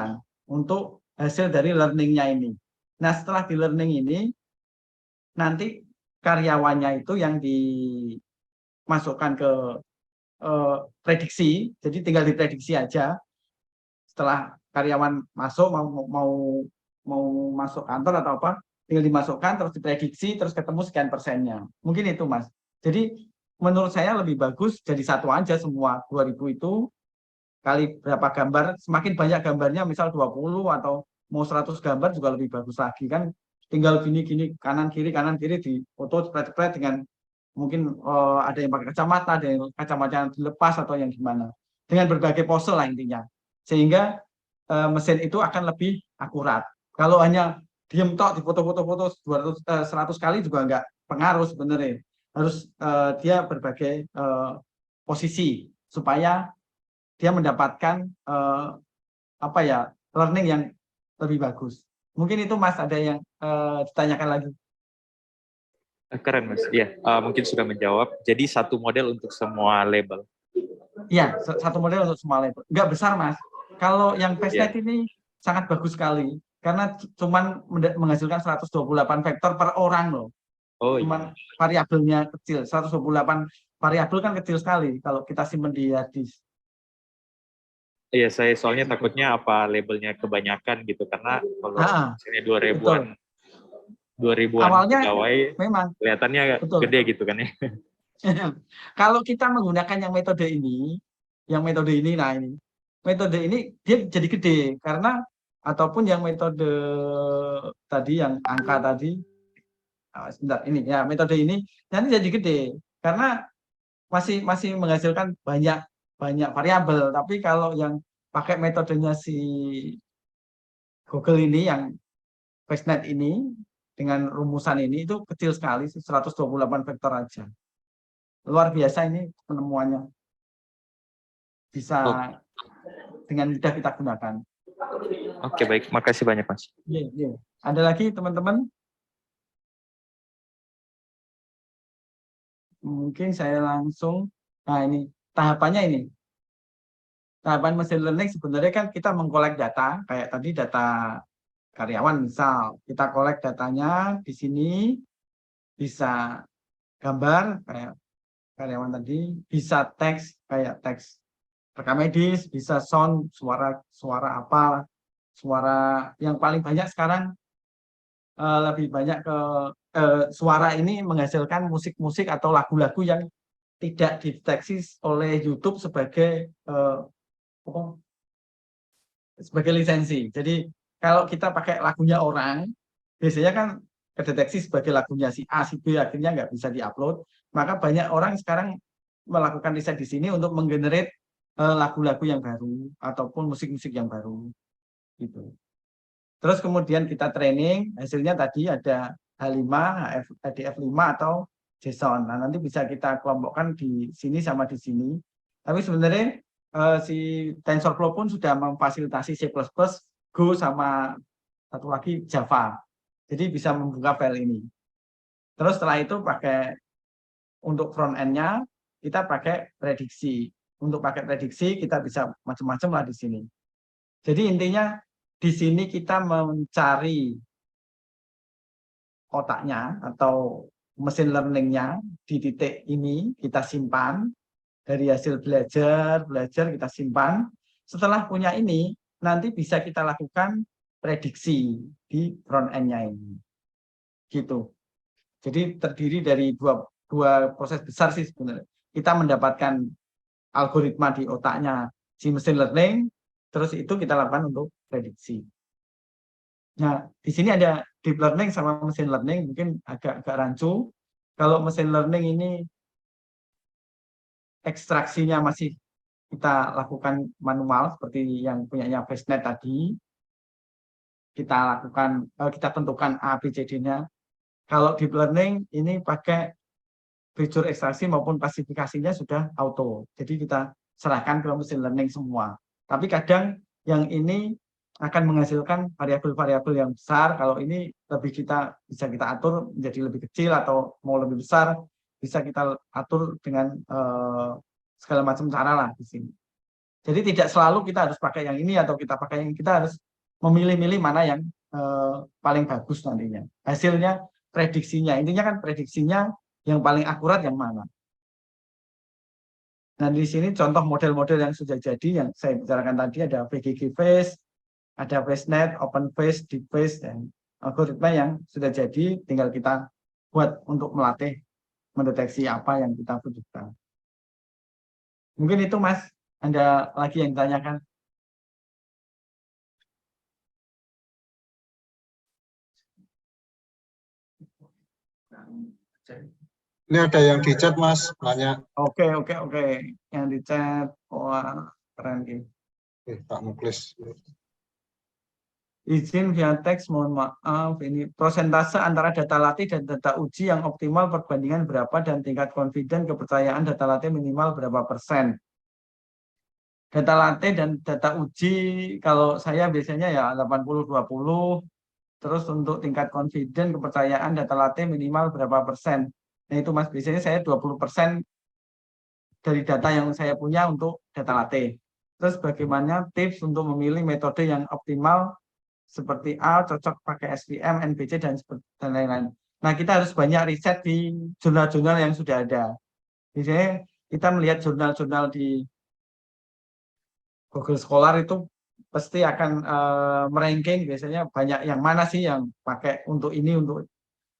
untuk hasil dari learning-nya ini. Nah, setelah di learning ini, nanti karyawannya itu yang dimasukkan ke prediksi, jadi tinggal diprediksi aja. Setelah karyawan masuk, mau masuk kantor atau apa, tinggal dimasukkan, terus diprediksi, terus ketemu sekian persennya. Mungkin itu, Mas. Jadi menurut saya lebih bagus jadi satu aja semua, 2000 itu kali berapa gambar, semakin banyak gambarnya, misal 20 atau mau 100 gambar juga lebih bagus lagi, kan tinggal gini kanan kiri di foto spread dengan mungkin ada yang pakai kacamata, ada yang kacamata yang dilepas atau yang gimana, dengan berbagai pose lah intinya, sehingga mesin itu akan lebih akurat. Kalau hanya diem tok di foto-foto 100 kali juga nggak pengaruh sebenarnya, harus dia berbagai posisi supaya dia mendapatkan learning yang lebih bagus. Mungkin itu, Mas, ada yang ditanyakan lagi. Keren, Mas. Iya, mungkin sudah menjawab. Jadi satu model untuk semua label. Iya, satu model untuk semua label. Nggak besar, Mas. Kalau yang PageNet ini sangat bagus sekali, karena cuman menghasilkan 128 vektor per orang loh. Cuman variabelnya kecil, 128 variabel kan kecil sekali kalau kita simpan di hard disk. Iya, saya soalnya takutnya apa labelnya kebanyakan gitu, karena kalau misalnya 2000-an 2000-an Awalnya pegawai memang kelihatannya betul. gede gitu kan ya. Kalau kita menggunakan yang metode ini, nah ini, metode ini dia jadi gede karena ataupun yang metode tadi yang angka tadi, sebentar ini ya metode ini nanti jadi gede karena masih menghasilkan banyak variabel. Tapi kalau yang pakai metodenya si Google ini yang FastNet ini dengan rumusan ini itu kecil sekali, 128 vektor aja. Luar biasa ini penemuannya. Bisa dengan mudah kita gunakan. Oke, baik. Makasih banyak, Mas. Iya. Ada lagi teman-teman? Mungkin saya langsung, nah ini tahapannya ini. Tahapan machine learning sebenarnya kan kita mengkolek data, kayak tadi data karyawan misal, kita kolek datanya di sini, bisa gambar kayak karyawan tadi, bisa teks kayak teks rekam medis, bisa sound, suara apa, suara yang paling banyak sekarang lebih banyak ke suara ini menghasilkan musik-musik atau lagu-lagu yang tidak dideteksi oleh YouTube sebagai lisensi. Jadi kalau kita pakai lagunya orang, biasanya kan kedeteksi sebagai lagunya si A, si B, akhirnya nggak bisa diupload. Maka banyak orang sekarang melakukan riset di sini untuk menggenerate lagu-lagu yang baru ataupun musik-musik yang baru. Gitu. Terus kemudian kita training, hasilnya tadi ada H5, HDF5 atau JSON. Nah, nanti bisa kita kelompokkan di sini sama di sini. Tapi sebenarnya si TensorFlow pun sudah memfasilitasi C++, Go, sama satu lagi Java. Jadi bisa membuka file ini. Terus setelah itu pakai untuk front end-nya, kita pakai prediksi. Untuk pakai prediksi, kita bisa macam-macam lah di sini. Jadi intinya, di sini kita mencari otaknya atau mesin learning-nya di titik ini, kita simpan dari hasil belajar kita simpan. Setelah punya ini, nanti bisa kita lakukan prediksi di front end-nya ini. Gitu. Jadi terdiri dari dua proses besar sih sebenarnya. Kita mendapatkan algoritma di otaknya si mesin learning, terus itu kita lakukan untuk prediksi. Nah, di sini ada deep learning sama machine learning, mungkin agak rancu. Kalau machine learning ini ekstraksinya masih kita lakukan manual seperti yang punyanya FastNet tadi. Kita lakukan, kita tentukan A, B, C, D-nya. Kalau deep learning ini pakai fitur ekstraksi maupun klasifikasinya sudah auto. Jadi kita serahkan ke machine learning semua. Tapi kadang yang ini akan menghasilkan variabel-variabel yang besar. Kalau ini bisa kita atur menjadi lebih kecil atau mau lebih besar, bisa kita atur dengan segala macam cara lah di sini. Jadi tidak selalu kita harus pakai yang ini atau kita pakai yang ini. Kita harus memilih-milih mana yang paling bagus nantinya. Hasilnya, prediksinya. Intinya kan prediksinya yang paling akurat yang mana. Nah, di sini contoh model-model yang sudah jadi, yang saya bicarakan tadi ada VGG-Face, ada FastNet, OpenFace, DeepFace, dan algoritma yang sudah jadi, tinggal kita buat untuk melatih mendeteksi apa yang kita butuhkan. Mungkin itu, Mas. Ada lagi yang ditanyakan? Ini ada yang di chat, Mas, nanya. Oke. Yang di chat, wah, keren gitu. Pak Muklis. Izin via teks, mohon maaf, ini prosentase antara data latih dan data uji yang optimal perbandingan berapa dan tingkat confident kepercayaan data latih minimal berapa persen. Data latih dan data uji kalau saya biasanya ya 80-20, terus untuk tingkat confident kepercayaan data latih minimal berapa persen. Nah itu Mas, biasanya saya 20% dari data yang saya punya untuk data latih. Terus bagaimana tips untuk memilih metode yang optimal seperti A, cocok pakai SVM, NBC, dan lain-lain. Nah, kita harus banyak riset di jurnal-jurnal yang sudah ada. Misalnya, kita melihat jurnal-jurnal di Google Scholar itu pasti akan meranking biasanya banyak yang mana sih yang pakai untuk ini, untuk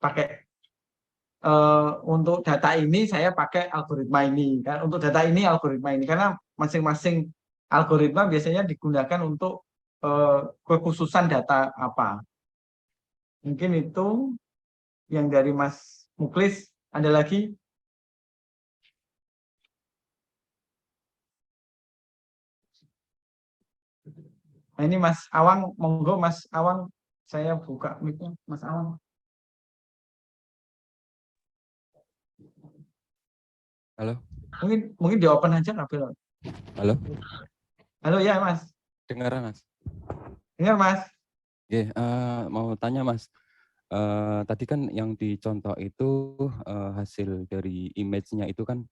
pakai untuk data ini saya pakai algoritma ini kan, untuk data ini algoritma ini, karena masing-masing algoritma biasanya digunakan untuk kekhususan data apa. Mungkin itu yang dari Mas Muklis. Ada lagi? Nah, ini Mas Awang, monggo Mas Awang, saya buka mic-nya Mas Awang. Halo, Mungkin di open aja kabel. halo, Halo ya Mas. dengaran Mas? Dengar Mas. Oke, mau tanya Mas, tadi kan yang dicontoh itu hasil dari image-nya itu kan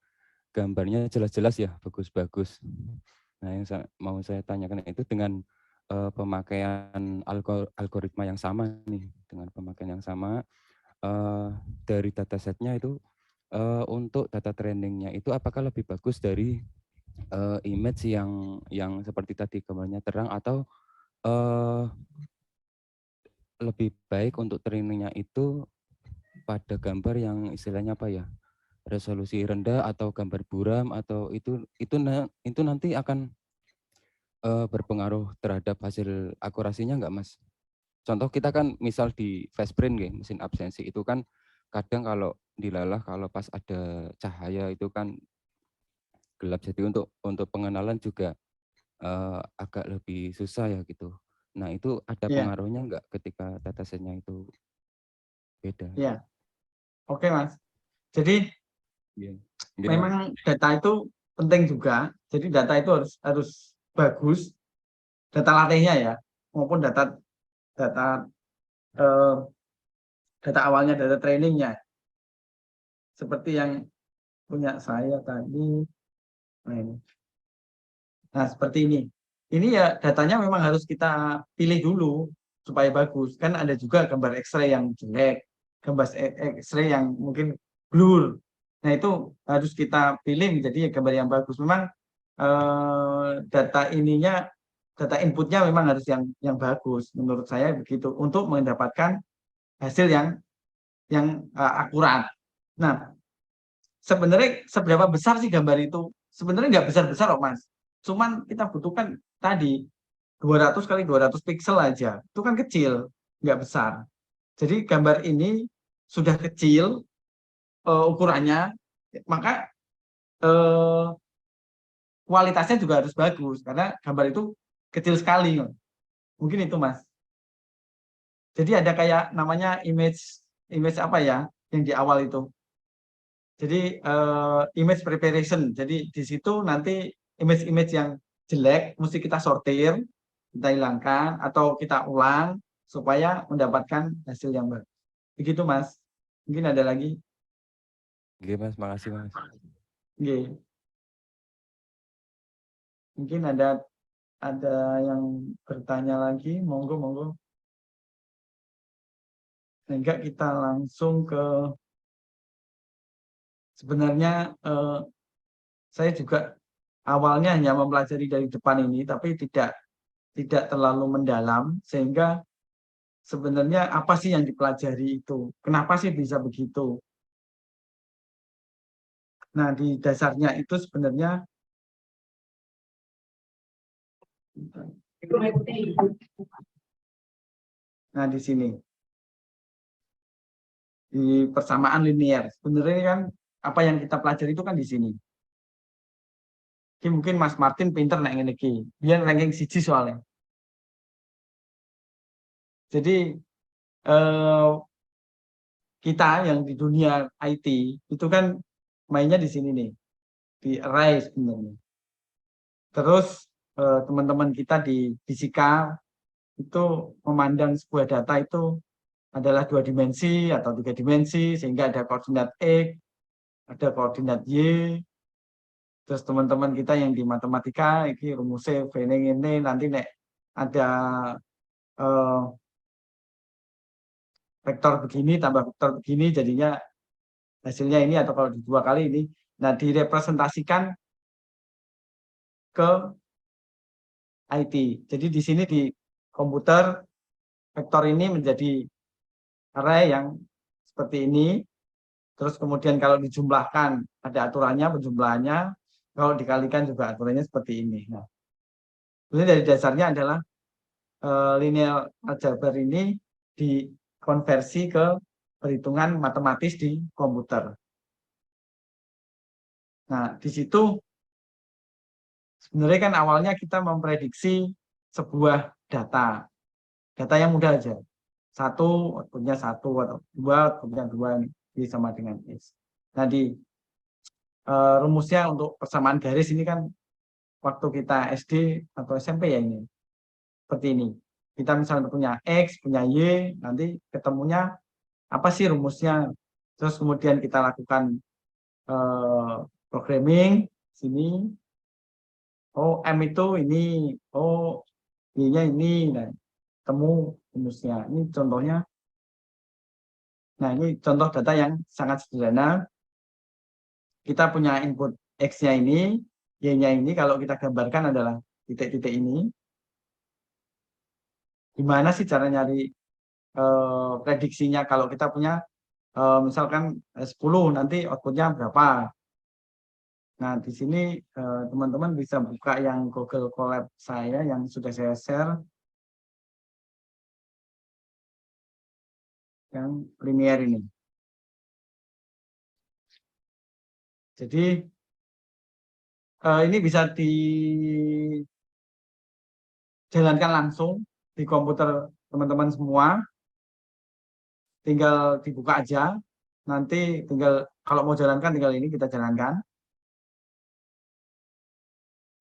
gambarnya jelas-jelas ya, bagus-bagus. Nah, yang mau saya tanyakan itu dengan pemakaian algoritma yang sama nih, dengan pemakaian yang sama dari datasetnya itu untuk data trainingnya itu apakah lebih bagus dari image yang seperti tadi gambarnya terang atau lebih baik untuk trainingnya itu pada gambar yang istilahnya apa ya, resolusi rendah atau gambar buram, atau itu nanti akan berpengaruh terhadap hasil akurasinya enggak Mas? Contoh kita kan misal di FastPrint mesin absensi itu kan kadang kalau dilalah kalau pas ada cahaya itu kan gelap, jadi untuk pengenalan juga agak lebih susah ya gitu. Nah itu ada Iya. pengaruhnya enggak ketika datasetnya itu beda? Iya. Oke Mas. Jadi Iya. memang data itu penting juga. Jadi data itu harus bagus. Data latihnya ya, maupun data awalnya, data trainingnya. Seperti yang punya saya tadi. Nah, seperti ini. Ini ya datanya memang harus kita pilih dulu supaya bagus. Kan ada juga gambar X-ray yang jelek, gambar X-ray yang mungkin blur. Nah, itu harus kita pilih menjadi gambar yang bagus. Memang data inputnya memang harus yang bagus. Menurut saya begitu untuk mendapatkan hasil yang akurat. Nah, sebenarnya seberapa besar sih gambar itu? Sebenarnya nggak besar-besar kok Mas. Cuman kita butuhkan tadi 200 kali 200 piksel aja. Itu kan kecil, nggak besar. Jadi gambar ini sudah kecil ukurannya, maka kualitasnya juga harus bagus karena gambar itu kecil sekali. Mungkin itu Mas. Jadi ada kayak namanya image apa ya yang di awal itu. Jadi image preparation. Jadi di situ nanti image yang jelek mesti kita sortir, kita hilangkan atau kita ulang supaya mendapatkan hasil yang baik. Begitu Mas. Mungkin ada lagi. Oke Mas, makasih Mas. Oke. Mungkin ada yang bertanya lagi, monggo. Sehingga kita langsung ke sebenarnya saya juga awalnya hanya mempelajari dari depan ini, tapi tidak terlalu mendalam, sehingga sebenarnya apa sih yang dipelajari itu? Kenapa sih bisa begitu? Nah, di dasarnya itu sebenarnya nah di sini di persamaan linear. Sebenarnya kan apa yang kita pelajari itu kan di sini. Jadi mungkin Mas Martin pinter nek ngene iki. Biar ranking siji soalnya. Jadi kita yang di dunia IT itu kan mainnya di sini nih, di array sebenarnya. Terus teman-teman kita di fisika itu memandang sebuah data itu adalah 2 dimensi atau 3 dimensi, sehingga ada koordinat X, ada koordinat Y. Terus teman-teman kita yang di matematika ini rumusnya ini nanti nek ada vektor begini tambah vektor begini jadinya hasilnya ini, atau kalau di 2 kali ini. Nah, direpresentasikan ke IT. Jadi di sini di komputer vektor ini menjadi array yang seperti ini. Terus kemudian kalau dijumlahkan ada aturannya, penjumlahannya. Kalau dikalikan juga aturannya seperti ini. Nah, ini dari dasarnya adalah linear aljabar ini dikonversi ke perhitungan matematis di komputer. Nah, di situ sebenarnya kan awalnya kita memprediksi sebuah data yang mudah aja. 1 outputnya 1 atau 2 outputnya 2 ini sama dengan X. Nah, rumusnya untuk persamaan garis ini kan waktu kita SD atau SMP ya ini. Seperti ini. Kita misalnya punya X, punya Y, nanti ketemunya apa sih rumusnya. Terus kemudian kita lakukan programming sini. Oh, M itu ini. Oh, Y-nya ini. Nah, temu rumusnya. Ini contohnya. Nah, ini contoh data yang sangat sederhana. Kita punya input X-nya ini, Y-nya ini. Kalau kita gambarkan adalah titik-titik ini. Gimana sih cara nyari prediksinya kalau kita punya misalkan 10 nanti outputnya berapa. Nah, di sini teman-teman bisa buka yang Google Colab saya yang sudah saya share yang linear ini. Jadi ini bisa dijalankan langsung di komputer teman-teman semua. Tinggal dibuka aja. Nanti tinggal kalau mau jalankan tinggal ini kita jalankan.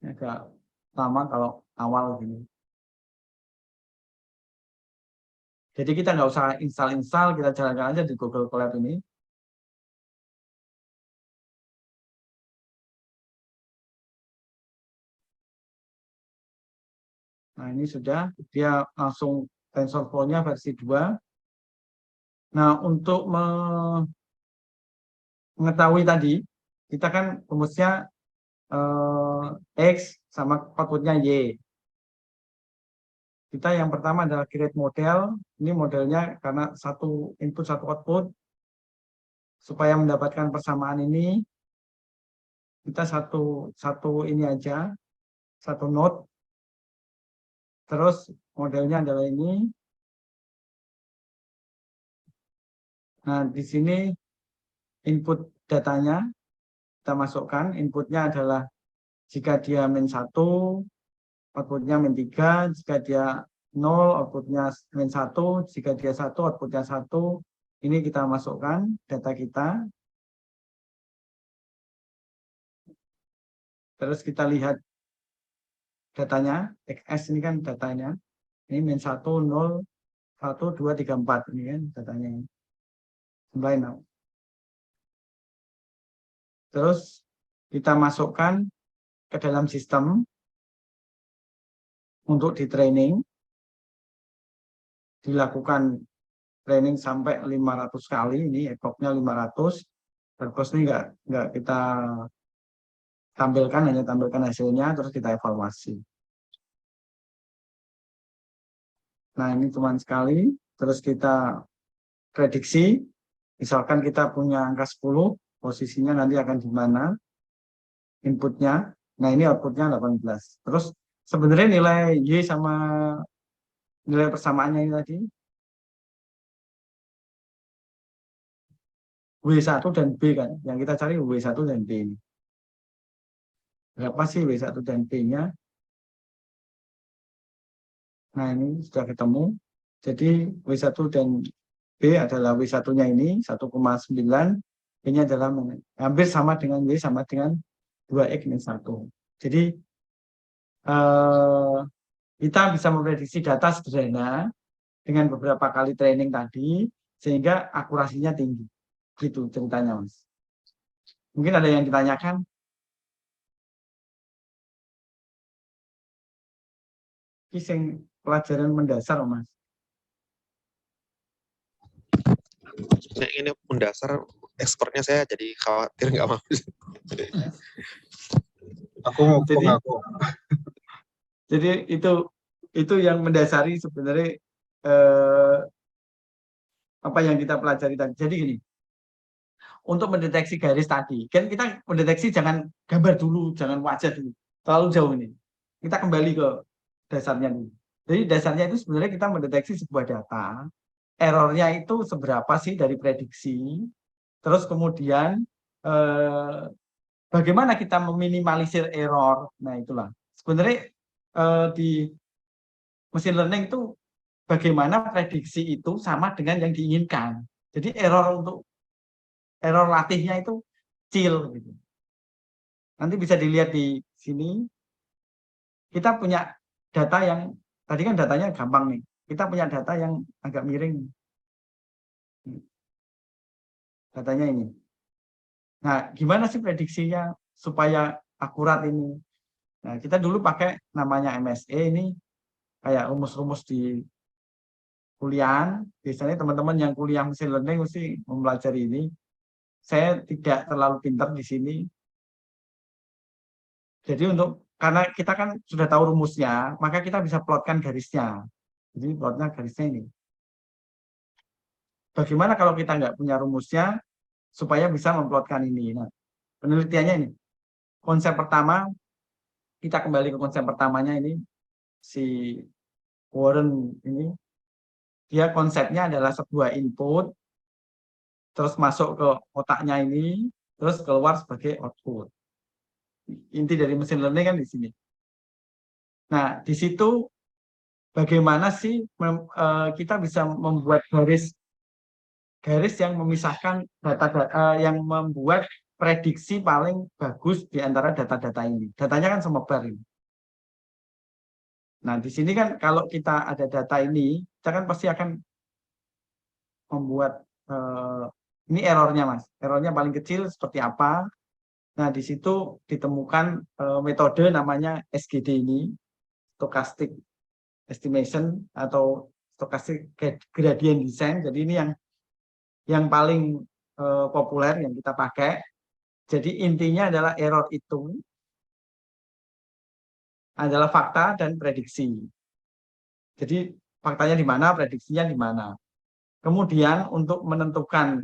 Agak lama kalau awal gini. Jadi kita nggak usah install, kita jalankan aja di Google Colab ini. Nah, ini sudah, dia langsung TensorFlow-nya versi 2. Nah, untuk mengetahui tadi, kita kan rumusnya X sama outputnya Y. Kita yang pertama adalah create model. Ini modelnya karena satu input, satu output. Supaya mendapatkan persamaan ini, kita satu ini aja, satu node. Terus modelnya adalah ini. Nah, di sini input datanya kita masukkan. Inputnya adalah jika dia -1, outputnya -3. Jika dia 0, outputnya -1. Jika dia 1, outputnya 1. Ini kita masukkan data kita. Terus kita lihat datanya. XS ini kan datanya. Ini -1, 0, 1, 2, 3, 4. Ini kan datanya. Combine. Terus kita masukkan ke dalam sistem untuk di training. Dilakukan training sampai 500 kali. Ini ECOG-nya 500. Terus ini nggak kita tampilkan, hanya tampilkan hasilnya, terus kita evaluasi. Nah, ini cuma sekali. Terus kita prediksi. Misalkan kita punya angka 10, posisinya nanti akan di mana inputnya. Nah, ini outputnya 18. Terus sebenarnya nilai Y sama nilai persamaannya ini tadi W1 dan B kan. Yang kita cari W1 dan B ini. Berapa sih W1 dan B-nya? Nah, ini sudah ketemu. Jadi W1 dan B adalah W1-nya ini 1,9, B-nya adalah hampir sama dengan Y sama dengan 2X min 1. Jadi kita bisa memprediksi data sederhana dengan beberapa kali training tadi sehingga akurasinya tinggi. Gitu ceritanya, Mas. Mungkin ada yang ditanyakan? Ini pelajaran mendasar, Mas. Ini mendasar, expertnya saya jadi khawatir nggak mau. Jadi itu yang mendasari sebenarnya apa yang kita pelajari tadi. Jadi gini, untuk mendeteksi garis tadi, kan kita mendeteksi jangan gambar dulu, jangan wajah dulu, terlalu jauh ini. Kita kembali ke dasarnya dulu. Jadi dasarnya itu sebenarnya kita mendeteksi sebuah data, errornya itu seberapa sih dari prediksi, terus kemudian bagaimana kita meminimalisir error. Nah itulah sebenarnya di machine learning itu bagaimana prediksi itu sama dengan yang diinginkan. Jadi error latihnya itu kecil gitu. Nanti bisa dilihat di sini. Kita punya data yang tadi kan datanya gampang nih. Kita punya data yang agak miring. Datanya ini. Nah, gimana sih prediksinya supaya akurat ini? Nah, kita dulu pakai namanya MSE ini kayak rumus-rumus di kuliah. Biasanya teman-teman yang kuliah machine learning mesti mempelajari ini. Saya tidak terlalu pintar di sini. Jadi karena kita kan sudah tahu rumusnya, maka kita bisa plotkan garisnya. Jadi plotnya garisnya ini. Bagaimana kalau kita nggak punya rumusnya supaya bisa memplotkan ini? Nah, penelitiannya ini. Konsep pertama, kita kembali ke konsep pertamanya ini, si Warren ini, dia konsepnya adalah sebuah input, terus masuk ke otaknya ini, terus keluar sebagai output. Inti dari mesin learning kan di sini. Nah, di situ bagaimana sih kita bisa membuat garis yang memisahkan data yang membuat prediksi paling bagus di antara data-data ini. Datanya kan semebar ini. Nah, di sini kan kalau kita ada data ini, kita kan pasti akan membuat ini errornya, Mas. Errornya paling kecil seperti apa? Nah, di situ ditemukan metode namanya SGD ini, stochastic estimation atau stochastic gradient descent. Jadi ini yang paling populer yang kita pakai. Jadi intinya adalah error itu adalah fakta dan prediksi. Jadi faktanya di mana, prediksinya di mana. Kemudian untuk menentukan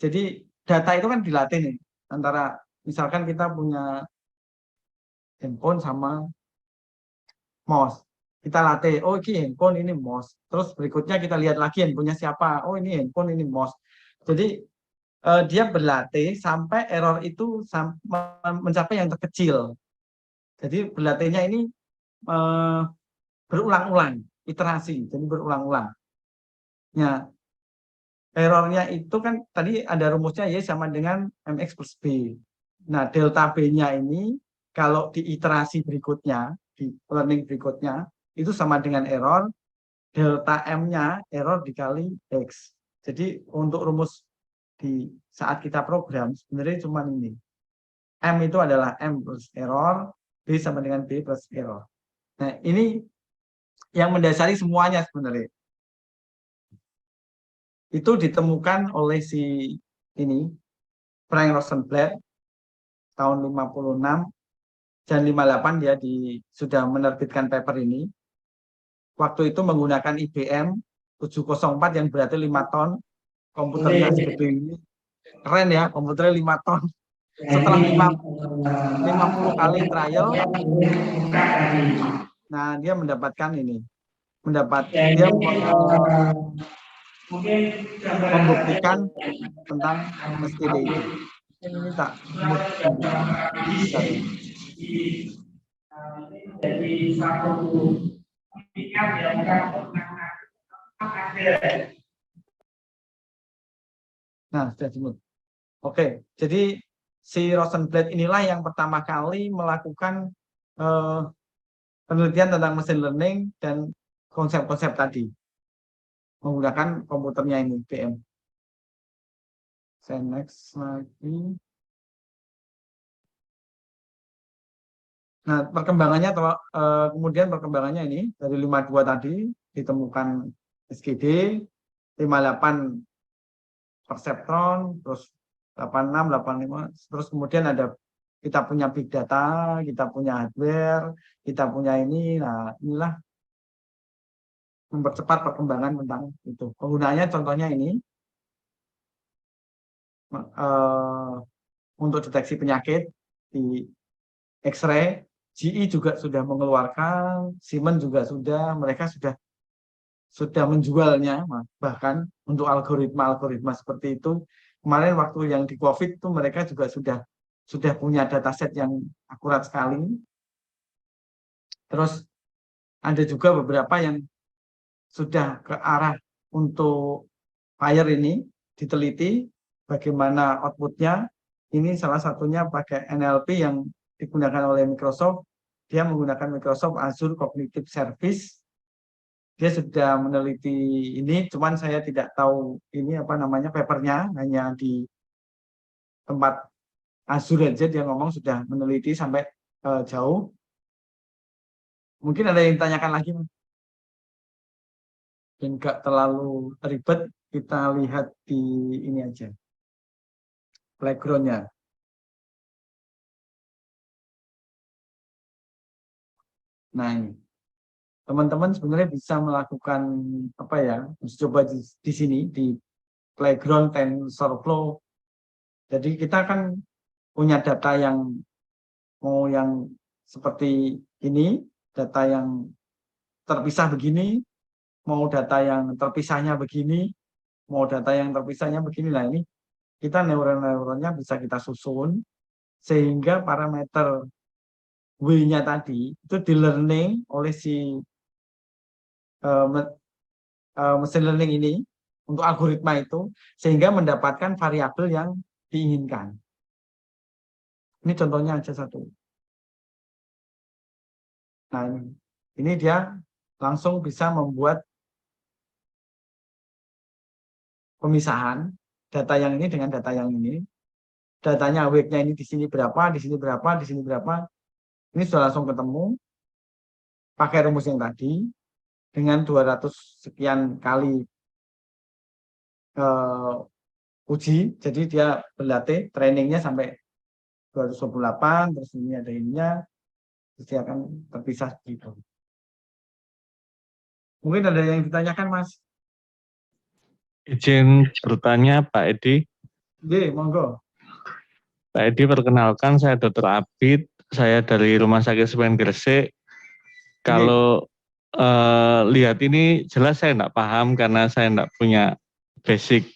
jadi data itu kan dilatih nih antara misalkan kita punya handphone sama mouse. Kita latih, oh ini handphone, ini mouse. Terus berikutnya kita lihat lagi handphonenya siapa. Oh ini handphone, ini mouse. Jadi dia berlatih sampai error itu mencapai yang terkecil. Jadi berlatihnya ini berulang-ulang, iterasi, jadi berulang-ulang. Nah, errornya itu kan tadi ada rumusnya Y sama dengan MX plus B. Nah, delta B-nya ini kalau di iterasi berikutnya, di learning berikutnya, itu sama dengan error, delta M-nya error dikali X. Jadi untuk rumus di saat kita program, sebenarnya cuma ini. M itu adalah M plus error, B sama dengan B plus error. Nah, ini yang mendasari semuanya sebenarnya. Itu ditemukan oleh si ini, Frank Rosenblatt, tahun 56, dan 58 dia sudah menerbitkan paper ini. Waktu itu menggunakan IBM 704 yang berarti 5 ton, komputernya segede ini. Keren ya, komputernya 5 ton. Setelah 50 kali trial, nah dia mendapatkan ini. Dia membuktikan tentang SGD itu. Ini tak jadi satu nah, sudah dimut. Oke, jadi si Rosenblatt inilah yang pertama kali melakukan penelitian tentang machine learning dan konsep-konsep tadi menggunakan komputernya ini IBM. Saya next lagi. Nah, perkembangannya kemudian perkembangannya ini dari 52 tadi ditemukan SGD, 58 perseptron, terus 86, 85, terus kemudian kita punya big data, kita punya hardware, kita punya ini. Nah, inilah mempercepat perkembangan tentang itu. Penggunaannya contohnya ini untuk deteksi penyakit di X-ray, GE juga sudah mengeluarkan, Siemens juga sudah, mereka sudah menjualnya, bahkan untuk algoritma seperti itu. Kemarin waktu yang di COVID itu mereka juga sudah punya dataset yang akurat sekali. Terus ada juga beberapa yang sudah ke arah untuk fire ini diteliti bagaimana outputnya. Ini salah satunya pakai NLP yang digunakan oleh Microsoft. Dia menggunakan Microsoft Azure Cognitive Service. Dia sudah meneliti ini, cuman saya tidak tahu ini apa namanya papernya, hanya di tempat Azure aja dia ngomong sudah meneliti sampai jauh. Mungkin ada yang ditanyakan lagi, enggak terlalu ribet, kita lihat di ini aja background-nya. Nah ini teman-teman sebenarnya bisa melakukan apa ya, coba di sini di playground TensorFlow. Jadi kita kan punya data yang mau yang seperti ini, data yang terpisah begini, mau data yang terpisahnya begini, mau data yang terpisahnya begini. Nah ini kita neuron-neuronnya bisa kita susun sehingga parameter W-nya tadi itu di learning oleh si mesin learning ini untuk algoritma itu sehingga mendapatkan variabel yang diinginkan. Ini contohnya aja satu. Nah ini dia langsung bisa membuat pemisahan data yang ini dengan data yang ini. Datanya weight-nya ini di sini berapa, di sini berapa, di sini berapa. Ini sudah langsung ketemu pakai rumus yang tadi dengan 200 sekian kali uji. Jadi dia berlatih trainingnya sampai 228, terus ini ada ininya, terus dia akan terpisah gitu. Mungkin ada yang ditanyakan, Mas? Izin bertanya Pak Edi. Oke, monggo. Pak Edi, perkenalkan saya Dr. Abid, saya dari Rumah Sakit Semen Gresik. Kalau lihat ini jelas saya enggak paham karena saya enggak punya basic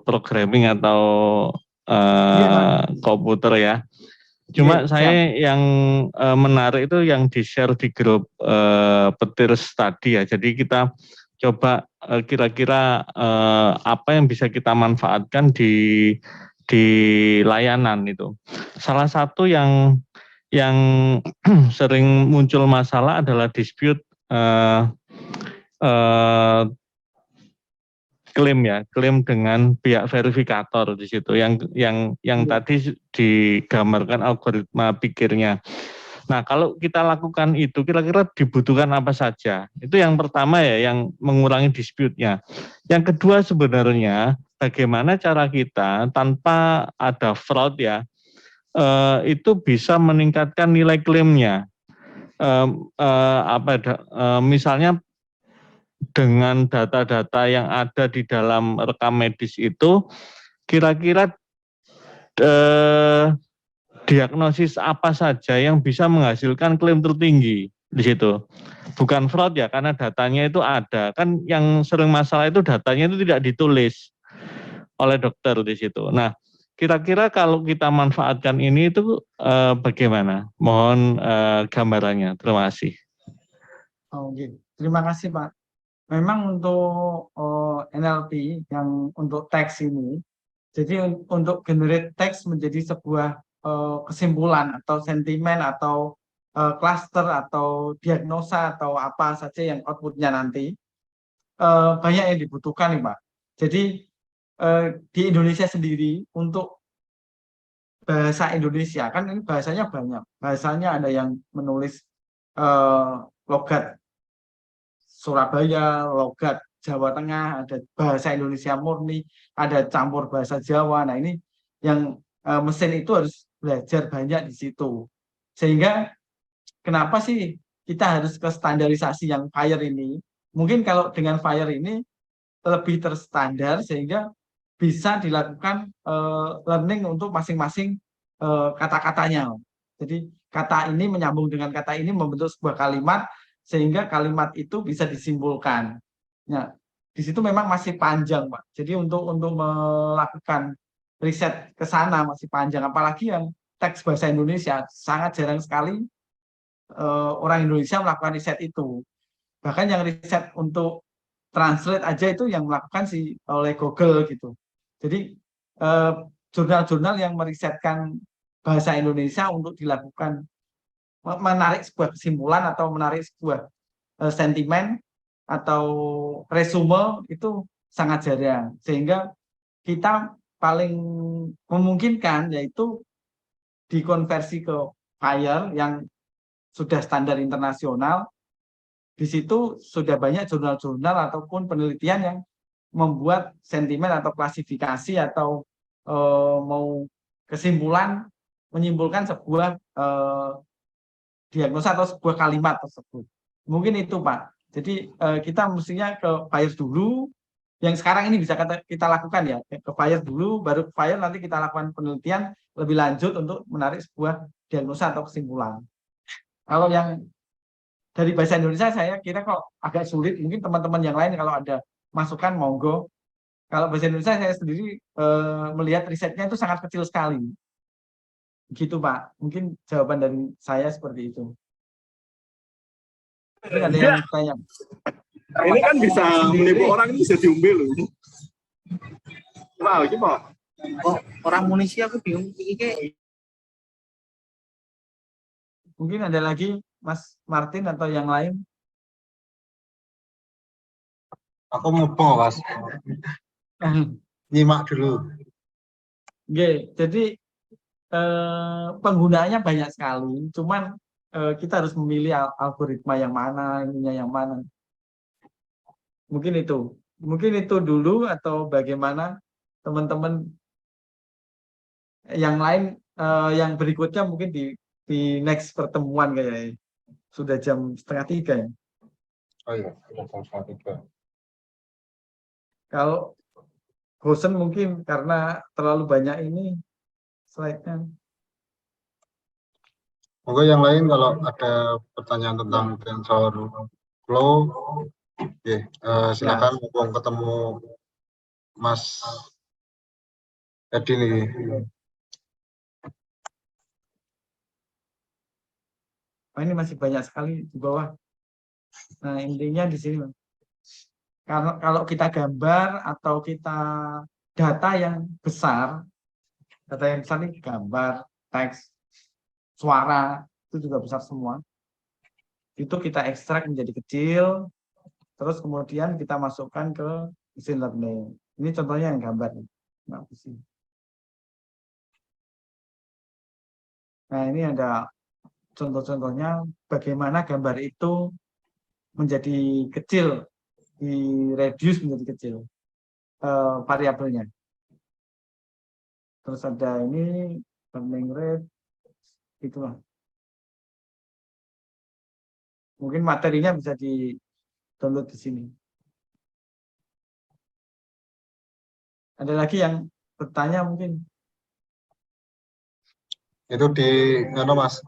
programming atau komputer ya. Cuma saya yang menarik itu yang di-share di grup petir tadi ya. Jadi kita coba kira-kira apa yang bisa kita manfaatkan di layanan itu. Salah satu yang sering muncul masalah adalah dispute klaim dengan pihak verifikator di situ yang tadi digambarkan algoritma pikirnya. Nah, kalau kita lakukan itu kira-kira dibutuhkan apa saja? Itu yang pertama ya, yang mengurangi dispute-nya. Yang kedua sebenarnya bagaimana cara kita tanpa ada fraud ya, itu bisa meningkatkan nilai klaimnya. Misalnya dengan data-data yang ada di dalam rekam medis itu, kira-kira diagnosis apa saja yang bisa menghasilkan klaim tertinggi di situ. Bukan fraud ya, karena datanya itu ada. Kan yang sering masalah itu datanya itu tidak ditulis oleh dokter di situ. Nah, kira-kira kalau kita manfaatkan ini itu bagaimana? Mohon gambarannya. Terima kasih. Oke, terima kasih Pak. Memang untuk NLP yang untuk teks ini, jadi untuk generate teks menjadi sebuah kesimpulan atau sentimen atau cluster atau diagnosa atau apa saja yang outputnya nanti banyak yang dibutuhkan nih Pak. Jadi di Indonesia sendiri untuk bahasa Indonesia kan ini bahasanya banyak. Bahasanya ada yang menulis logat Surabaya, logat Jawa Tengah, ada bahasa Indonesia murni, ada campur bahasa Jawa. Nah ini yang mesin itu harus belajar banyak di situ. Sehingga kenapa sih kita harus ke standarisasi yang FHIR ini? mungkin kalau dengan Fire ini lebih terstandar sehingga bisa dilakukan learning untuk masing-masing kata-katanya. Jadi kata ini menyambung dengan kata ini membentuk sebuah kalimat sehingga kalimat itu bisa disimpulkan. Nah, di situ memang masih panjang, Pak. Jadi untuk melakukan riset ke sana masih panjang, apalagi yang teks bahasa Indonesia sangat jarang sekali orang Indonesia melakukan riset itu. Bahkan yang riset untuk translate aja itu yang melakukan oleh Google gitu. Jadi jurnal-jurnal yang merisetkan bahasa Indonesia untuk dilakukan menarik sebuah kesimpulan atau menarik sebuah sentimen atau resume itu sangat jarang, sehingga kita paling memungkinkan yaitu dikonversi ke Fire yang sudah standar internasional. Di situ sudah banyak jurnal-jurnal ataupun penelitian yang membuat sentimen atau klasifikasi atau mau kesimpulan, menyimpulkan sebuah diagnosa atau sebuah kalimat tersebut. Mungkin itu, Pak. Jadi kita mestinya ke Fire dulu, yang sekarang ini bisa kita lakukan ya, ke Fire dulu, baru ke Fire nanti kita lakukan penelitian lebih lanjut untuk menarik sebuah diagnosa atau kesimpulan. Kalau yang dari bahasa Indonesia saya kira kok agak sulit, mungkin teman-teman yang lain kalau ada masukan monggo. Kalau bahasa Indonesia saya sendiri melihat risetnya itu sangat kecil sekali. Gitu, Pak. Mungkin jawaban dari saya seperti itu. Ini ada yang tanya. Ini kan bisa menipu orang, ini bisa diumbe loh. Wow, coba. Oh, orang Indonesia aku bingung iki. Mungkin ada lagi Mas Martin atau yang lain. Aku mumpung, Mas. Nyimak dulu. Oke, jadi penggunaannya banyak sekali, cuman kita harus memilih algoritma yang mana, ininya yang mana. Mungkin itu dulu, atau bagaimana teman-teman yang lain yang berikutnya mungkin di next pertemuan kayaknya. Sudah jam 2:30 ya. Oh iya, sudah jam 2:30. Kalau bosen mungkin karena terlalu banyak ini slide-nya. Monggo yang lain kalau ada pertanyaan tentang TensorFlow, silakan. Mumpung ketemu Mas Edi nih. Oh, ini masih banyak sekali di bawah. Nah, intinya di sini. Kalau kita gambar atau kita data yang besar ini gambar, teks, suara, itu juga besar semua. Itu kita ekstrak menjadi kecil, terus kemudian kita masukkan ke machine learning. Ini contohnya yang gambar. Nah, ini ada contoh-contohnya bagaimana gambar itu menjadi kecil, di reduce menjadi kecil variabelnya. Terus ada ini learning rate, itulah. Mungkin materinya bisa di download di sini. Ada lagi yang bertanya mungkin? Itu Mas,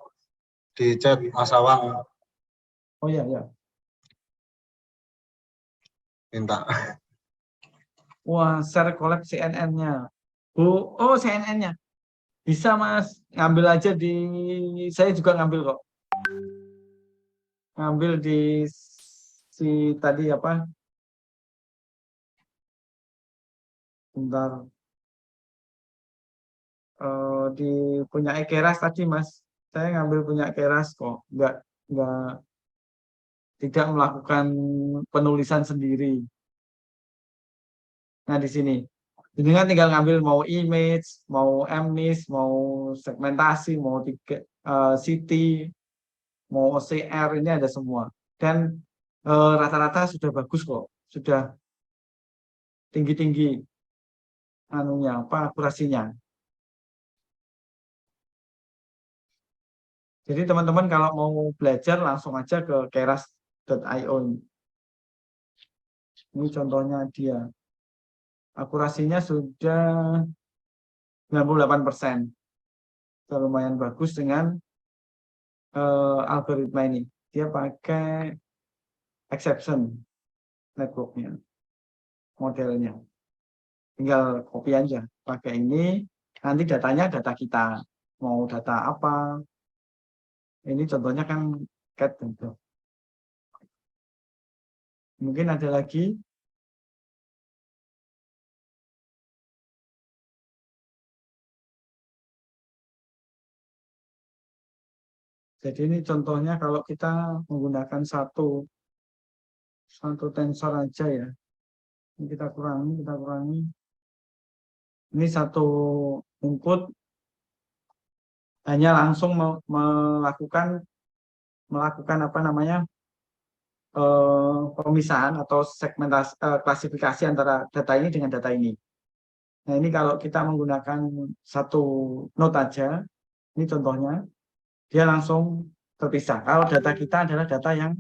di chat Mas Awang. Oh iya, ya. Minta. Wah, share collab CNN-nya. Oh, CNN-nya. Bisa, Mas. Ngambil aja saya juga ngambil kok. Ngambil di tadi apa? Bentar. Di punya Keras tadi, Mas. Saya ngambil punya Keras kok. Tidak melakukan penulisan sendiri. Nah, di sini. Jadi kan tinggal ngambil mau image, mau MNIST, mau segmentasi, mau city, mau OCR, ini ada semua. Dan rata-rata sudah bagus kok, sudah tinggi-tinggi akurasinya. Jadi teman-teman kalau mau belajar langsung aja ke keras.io. Ini contohnya dia. Akurasinya sudah 98%. Sudah lumayan bagus dengan algoritma ini. Dia pakai exception networknya, modelnya. Tinggal copy aja. Pakai ini, nanti datanya data kita. Mau data apa? Ini contohnya kan cat tentu. Mungkin ada lagi. Jadi ini contohnya kalau kita menggunakan satu tensor aja ya. Ini kita kurangi. Ini satu input hanya langsung melakukan apa namanya pemisahan atau segmentasi klasifikasi antara data ini dengan data ini. Nah ini kalau kita menggunakan satu node aja, ini contohnya, dia langsung terpisah. Kalau data kita adalah data yang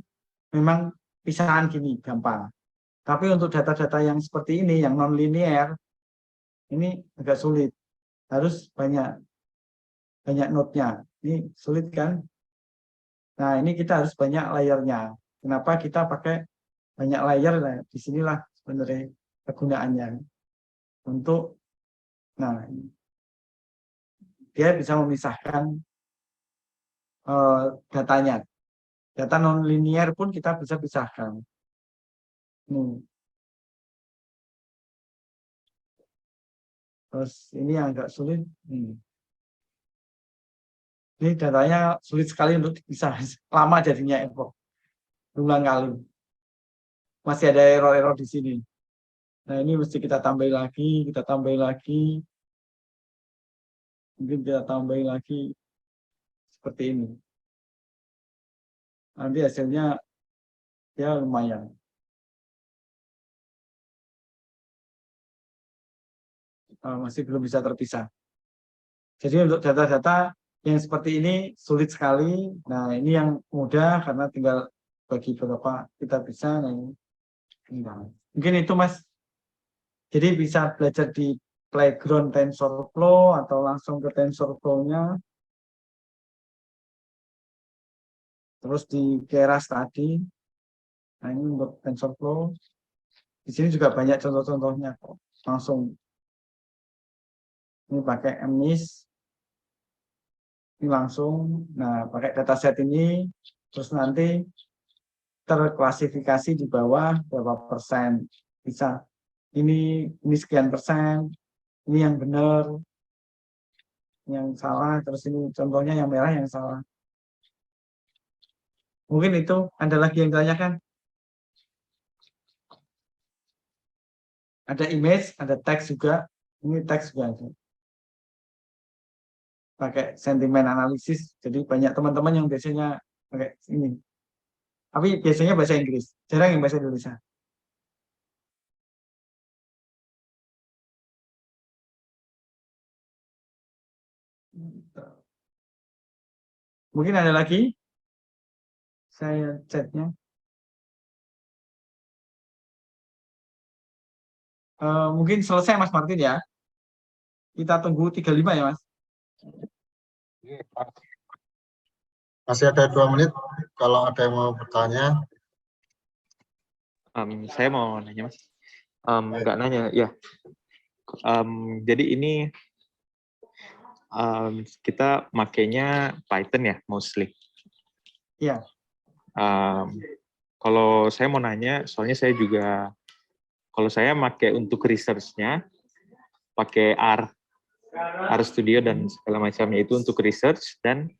memang pisahan gini, gampang. Tapi untuk data-data yang seperti ini, yang non-linear, ini agak sulit. Harus banyak node-nya. Ini sulit kan? Nah ini kita harus banyak layer-nya. Kenapa kita pakai banyak layer? Nah, disinilah sebenarnya kegunaannya. Untuk, nah, dia bisa memisahkan datanya. Data non-linear pun kita bisa pisahkan. Terus ini yang agak sulit. Ini datanya sulit sekali untuk dipisah. Lama jadinya epoch. Berulang kali. Masih ada error-error di sini. Nah ini mesti kita tambahin lagi, mungkin kita tambahin lagi seperti ini. Nanti hasilnya ya lumayan. Masih belum bisa terpisah. Jadi untuk data-data yang seperti ini sulit sekali. Nah ini yang mudah karena tinggal bagi beberapa kita bisa. Nah, ini. Mungkin itu Mas. Jadi bisa belajar di playground TensorFlow atau langsung ke TensorFlow-nya. Terus di Keras tadi. Nah ini untuk TensorFlow. Di sini juga banyak contoh-contohnya kok. Langsung. Ini pakai MNIST. Ini langsung. Nah pakai dataset ini. Terus nanti terklasifikasi di bawah berapa persen. Bisa. Ini sekian persen, ini yang benar, yang salah, terus ini contohnya yang merah yang salah. Mungkin itu, ada lagi yang ditanyakan? Ada image, ada teks juga, ini teks juga ada. Pakai sentimen analisis, jadi banyak teman-teman yang biasanya pakai ini. Tapi biasanya bahasa Inggris, jarang yang bahasa Indonesia. Mungkin ada lagi? Saya chatnya. Mungkin selesai Mas Martin ya. Kita tunggu 35 ya Mas. Masih ada 2 menit. Kalau ada yang mau bertanya. Saya mau nanya Mas. Nggak nanya, ya. Jadi ini kita makainya Python ya, mostly. Iya. Kalau saya mau nanya, soalnya saya juga, kalau saya pakai untuk research-nya, pakai R Studio dan segala macamnya itu untuk research, dan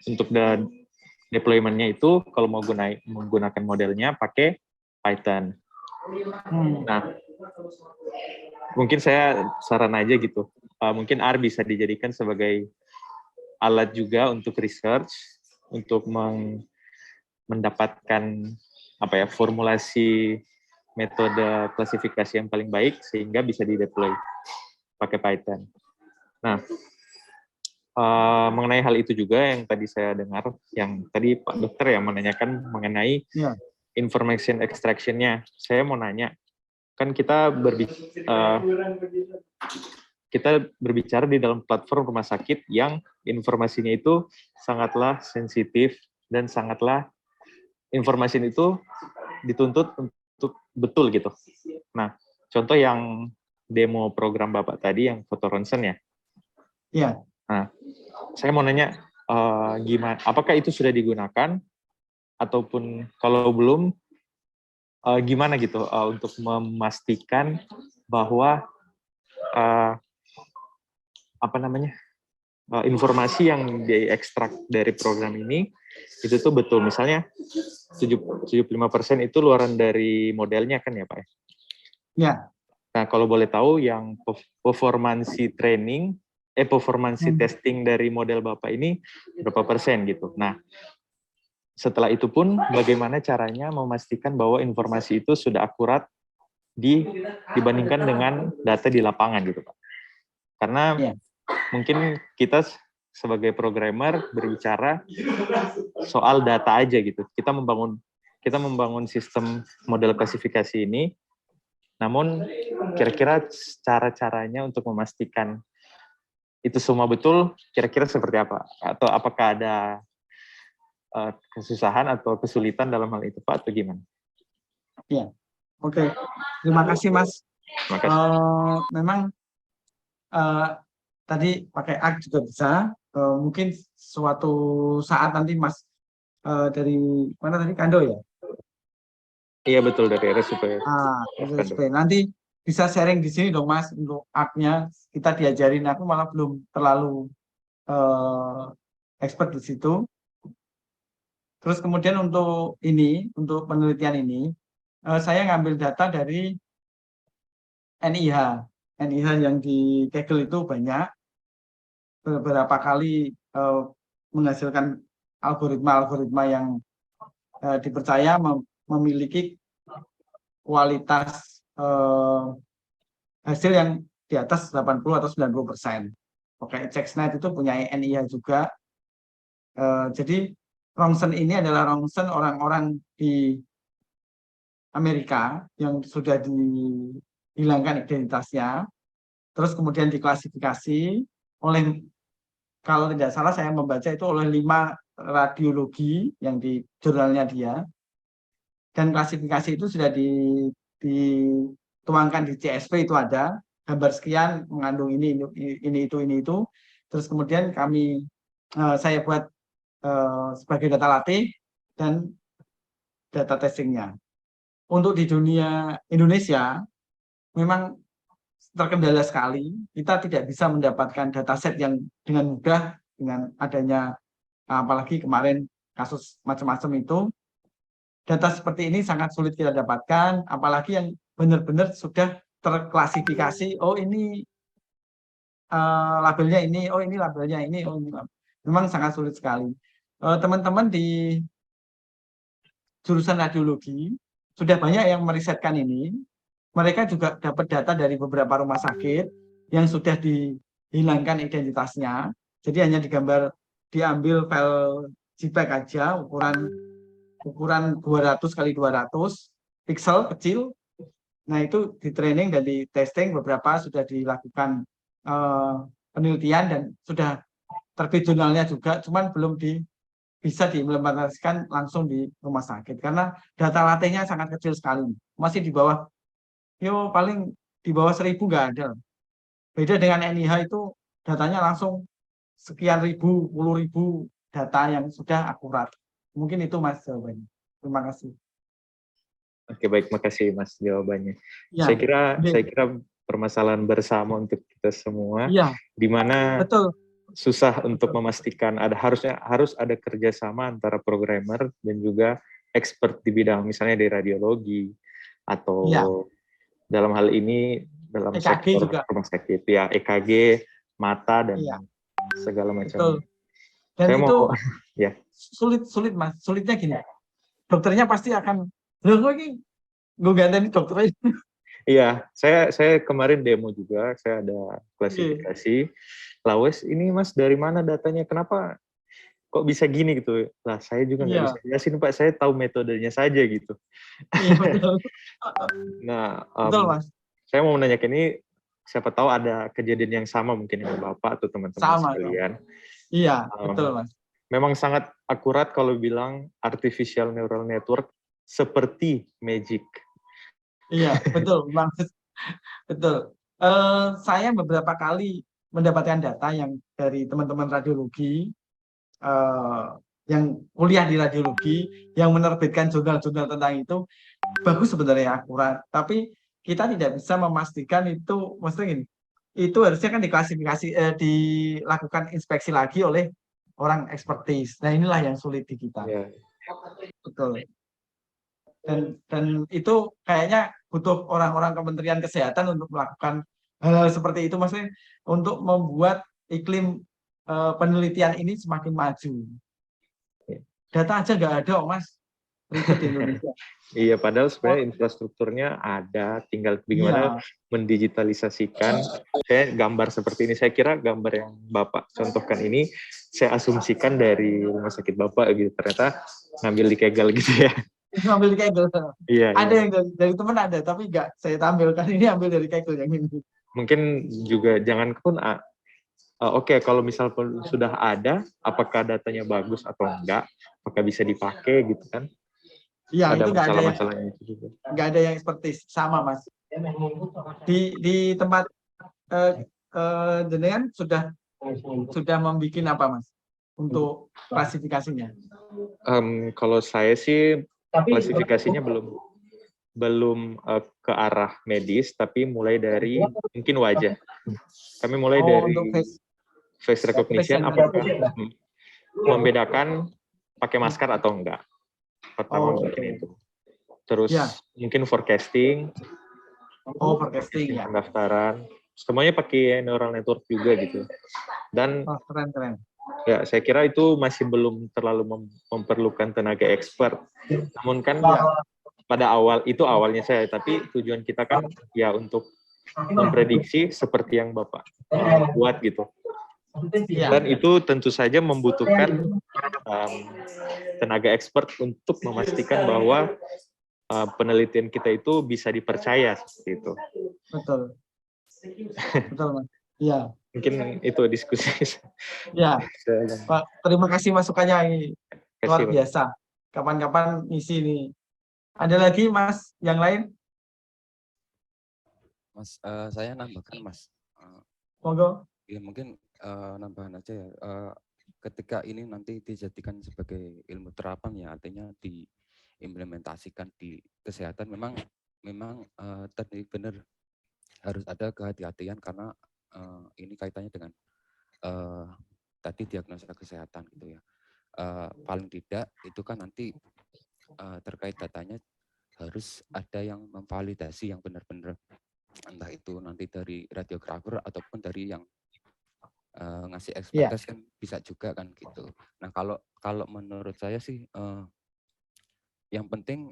untuk deployment-nya itu kalau mau menggunakan modelnya pakai Python. Nah, mungkin saya saran aja gitu. Mungkin R bisa dijadikan sebagai alat juga untuk research, untuk mendapatkan formulasi metode klasifikasi yang paling baik sehingga bisa dideploy pakai Python. Nah, mengenai hal itu juga yang tadi saya dengar, yang tadi Pak Dokter yang menanyakan mengenai information extraction-nya. Saya mau nanya, kan kita berbicara di dalam platform rumah sakit yang informasinya itu sangatlah sensitif dan sangatlah informasi itu dituntut untuk betul gitu. Nah, contoh yang demo program Bapak tadi yang foto ronsen ya. Iya. Nah, saya mau nanya gimana? Apakah itu sudah digunakan ataupun kalau belum gimana gitu untuk memastikan bahwa informasi yang diekstrak dari program ini itu tuh betul. Misalnya 75% itu luaran dari modelnya kan ya Pak? Ya. Nah kalau boleh tahu yang performansi testing dari model Bapak ini berapa persen gitu. Nah setelah itu pun bagaimana caranya memastikan bahwa informasi itu sudah akurat dibandingkan dengan data di lapangan gitu Pak. Karena mungkin kita sebagai programmer berbicara soal data aja gitu. Kita membangun sistem model klasifikasi ini, namun kira-kira cara-caranya untuk memastikan itu semua betul, kira-kira seperti apa? Atau apakah ada kesusahan atau kesulitan dalam hal itu Pak, atau gimana? Iya, oke. Terima kasih Mas. Terima kasih. Memang tadi pakai ARC juga bisa. Mungkin suatu saat nanti Mas dari mana tadi, Kando ya? Iya betul, dari RSUP. RSUP. Nanti bisa sharing di sini dong Mas untuk ARC-nya. Kita diajarin, aku malah belum terlalu expert di situ. Terus kemudian untuk penelitian ini, saya ngambil data dari NIH. NIH yang di Kaggle itu banyak, beberapa kali menghasilkan algoritma-algoritma yang dipercaya memiliki kualitas hasil yang di atas 80 atau 90%. Oke, CheckSNet itu punya NIH juga. Jadi ronsen ini adalah ronsen orang-orang di Amerika yang sudah dihilangkan identitasnya, terus kemudian diklasifikasi oleh, kalau tidak salah saya membaca itu oleh 5 radiologi yang di jurnalnya dia, dan klasifikasi itu sudah dituangkan di CSV, itu ada gambar sekian mengandung ini itu, terus kemudian saya buat sebagai data latih dan data testingnya. Untuk di dunia Indonesia memang terkendala sekali, kita tidak bisa mendapatkan dataset yang dengan mudah dengan adanya, apalagi kemarin kasus macam-macam itu. Data seperti ini sangat sulit kita dapatkan, apalagi yang benar-benar sudah terklasifikasi, oh ini labelnya ini, oh ini labelnya ini, oh ini. Memang sangat sulit sekali. Teman-teman di jurusan radiologi sudah banyak yang merisetkan ini. Mereka juga dapat data dari beberapa rumah sakit yang sudah dihilangkan identitasnya. Jadi hanya diambil file JPEG aja, ukuran 200 kali 200 pixel kecil. Nah itu di training dan di testing, beberapa sudah dilakukan penelitian dan sudah terbit jurnalnya juga, cuman belum bisa diimplementasikan langsung di rumah sakit karena data latihnya sangat kecil sekali, masih di bawah, paling di bawah 1000 nggak ada. Beda dengan NIH itu datanya langsung sekian ribu, puluh ribu data yang sudah akurat. Mungkin itu Mas jawabannya. Terima kasih. Oke, baik, makasih Mas jawabannya. Ya, saya kira permasalahan bersama untuk kita semua, di mana betul. Susah untuk memastikan harus ada kerjasama antara programmer dan juga expert di bidang, misalnya di radiologi atau dalam hal ini dalam EKG sektor juga. Rumah sakit ya, EKG, mata dan segala macam. Betul. Dan saya itu ya sulit Mas. Sulitnya gini, dokternya pasti akan gue ganti dokter. Iya, saya kemarin demo juga, saya ada klasifikasi. Lawes, ini Mas dari mana datanya? Kenapa kok bisa gini gitu. Lah saya juga nggak Iya. bisa jelasin Pak, saya tahu metodenya saja gitu. Iya betul. Nah, Betul Mas. saya mau menanyakan ini, siapa tahu ada kejadian yang sama mungkin dengan Bapak atau teman-teman Sama. sekalian. Iya Um, betul Mas. Memang sangat akurat kalau bilang artificial neural network seperti magic. Iya betul Bang. Betul. Saya beberapa kali mendapatkan data yang dari teman-teman radiologi yang kuliah di radiologi yang menerbitkan jurnal-jurnal tentang itu bagus sebenarnya akurat. Tapi kita tidak bisa memastikan itu, maksudnya gini, itu harusnya kan diklasifikasi, dilakukan inspeksi lagi oleh orang ekspertis. Nah inilah yang sulit di kita. Ya. Betul. Dan itu kayaknya butuh orang-orang Kementerian Kesehatan untuk melakukan hal-hal seperti itu, maksudnya untuk membuat iklim penelitian ini semakin maju. Data aja nggak ada, Mas, ribet di Indonesia. Iya, padahal sebenarnya infrastrukturnya ada, tinggal bagaimana mendigitalisasikan. Saya gambar seperti ini, saya kira gambar yang Bapak contohkan ini, saya asumsikan dari rumah sakit Bapak gitu, ternyata ngambil di Kegel gitu ya. Ngambil di Kegel. Iya. Ada yang dari teman ada, tapi nggak saya tampilkan, ini ambil dari Kegel yang ini. Mungkin juga jangan pun oke, kalau misal pun sudah ada, apakah datanya bagus atau enggak, apakah bisa dipakai gitu kan? Iya, itu nggak ada yang masalahnya itu juga. Nggak ada yang ekspertis, sama Mas. Di tempat jenengan sudah membuat apa Mas untuk klasifikasinya? Kalau saya sih klasifikasinya belum ke arah medis, tapi mulai dari mungkin wajah. Kami mulai dari face recognition, apakah membedakan pakai masker atau enggak. Pertama mungkin itu. Terus mungkin forecasting. Forecasting ya. Pendaftaran. Semuanya pakai neural network juga gitu. Dan keren. Ya, saya kira itu masih belum terlalu memerlukan tenaga expert. Namun kan pada awalnya saya, tapi tujuan kita kan ya untuk memprediksi seperti yang Bapak buat gitu. Dan itu tentu saja membutuhkan tenaga expert untuk memastikan bahwa penelitian kita itu bisa dipercaya seperti itu. Betul, Mas. Iya. Mungkin itu diskusi. Ya, Pak, terima kasih masukannya ini luar biasa. Kapan-kapan ngisi ini. Ada lagi Mas yang lain? Mas, saya nambahkan Mas. Monggo. Ya mungkin nambahan aja ya. Ketika ini nanti dijadikan sebagai ilmu terapan ya, artinya diimplementasikan di kesehatan, memang tadi benar harus ada kehati-hatian karena ini kaitannya dengan tadi diagnosa kesehatan gitu ya. Paling tidak itu kan nanti terkait datanya harus ada yang memvalidasi yang benar-benar, entah itu nanti dari radiografer ataupun dari yang ngasih ekspertis kan bisa juga kan gitu. Nah kalau menurut saya sih yang penting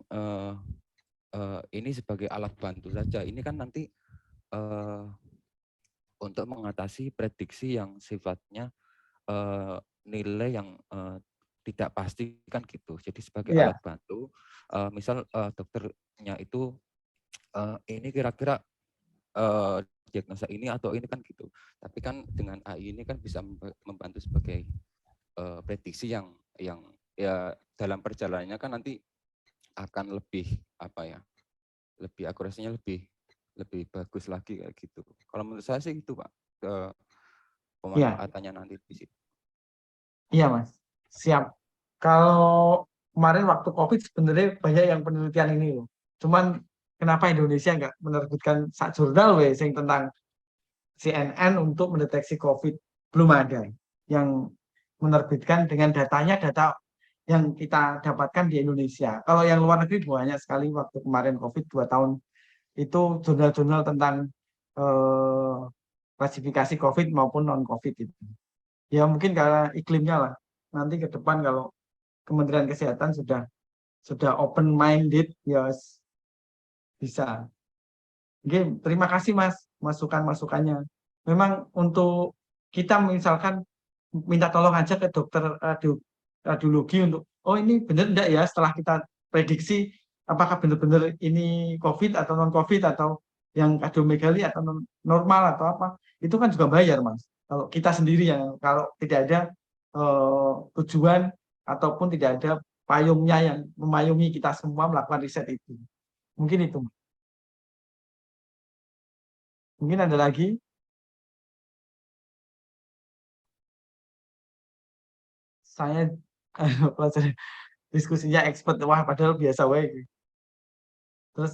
ini sebagai alat bantu saja. Ini kan nanti untuk mengatasi prediksi yang sifatnya nilai yang tidak pasti kan gitu. Jadi sebagai alat bantu, misal dokternya itu ini kira-kira diagnosa ini atau ini kan gitu. Tapi kan dengan AI ini kan bisa membantu sebagai prediksi yang ya dalam perjalanannya kan nanti akan lebih lebih akurasinya lebih bagus lagi kayak gitu. Kalau menurut saya sih itu Pak, pemanfaatannya nanti di situ. Iya Mas, siap. Kalau kemarin waktu COVID sebenarnya banyak yang penelitian ini loh. Cuman kenapa Indonesia nggak menerbitkan satu jurnal sing tentang CNN untuk mendeteksi COVID? Belum ada yang menerbitkan dengan data yang kita dapatkan di Indonesia. Kalau yang luar negeri banyak sekali waktu kemarin COVID 2 tahun itu jurnal-jurnal tentang klasifikasi COVID maupun non-COVID itu. Ya mungkin karena iklimnya lah. Nanti ke depan kalau Kementerian Kesehatan sudah open minded ya bisa. Oke, terima kasih Mas masukan-masukannya. Memang untuk kita misalkan minta tolong aja ke dokter radiologi untuk oh ini benar enggak ya setelah kita prediksi apakah benar-benar ini COVID atau non COVID atau yang kardiomegali atau normal atau apa itu kan juga bayar Mas. Kalau kita sendiri yang kalau tidak ada tujuan ataupun tidak ada payungnya yang memayungi kita semua melakukan riset itu. Mungkin itu. Mungkin ada lagi. Saya diskusinya expert, wah padahal biasa wae. Terus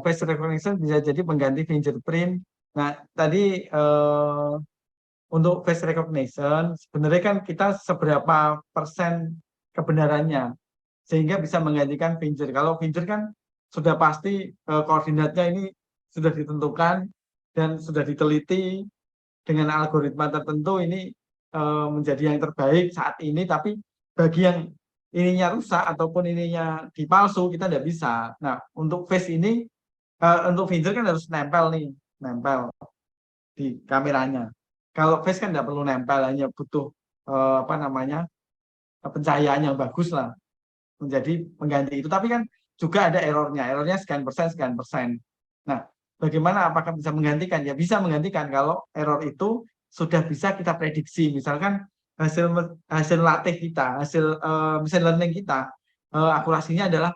face recognition bisa jadi pengganti fingerprint. Nah, tadi untuk face recognition sebenarnya kan kita seberapa persen kebenarannya sehingga bisa menggantikan finger. Kalau finger kan sudah pasti koordinatnya ini sudah ditentukan dan sudah diteliti dengan algoritma tertentu ini menjadi yang terbaik saat ini, tapi bagi yang ininya rusak ataupun ininya dipalsu kita tidak bisa. Nah, untuk face ini untuk finger kan harus nempel nih, nempel di kameranya. Kalau face kan tidak perlu nempel, hanya butuh apa namanya pencahayaan yang bagus lah menjadi pengganti itu. Tapi kan juga ada errornya sekian persen. Nah, bagaimana apakah bisa menggantikan? Ya bisa menggantikan kalau error itu sudah bisa kita prediksi. Misalkan hasil latih kita, hasil machine learning kita, akurasinya adalah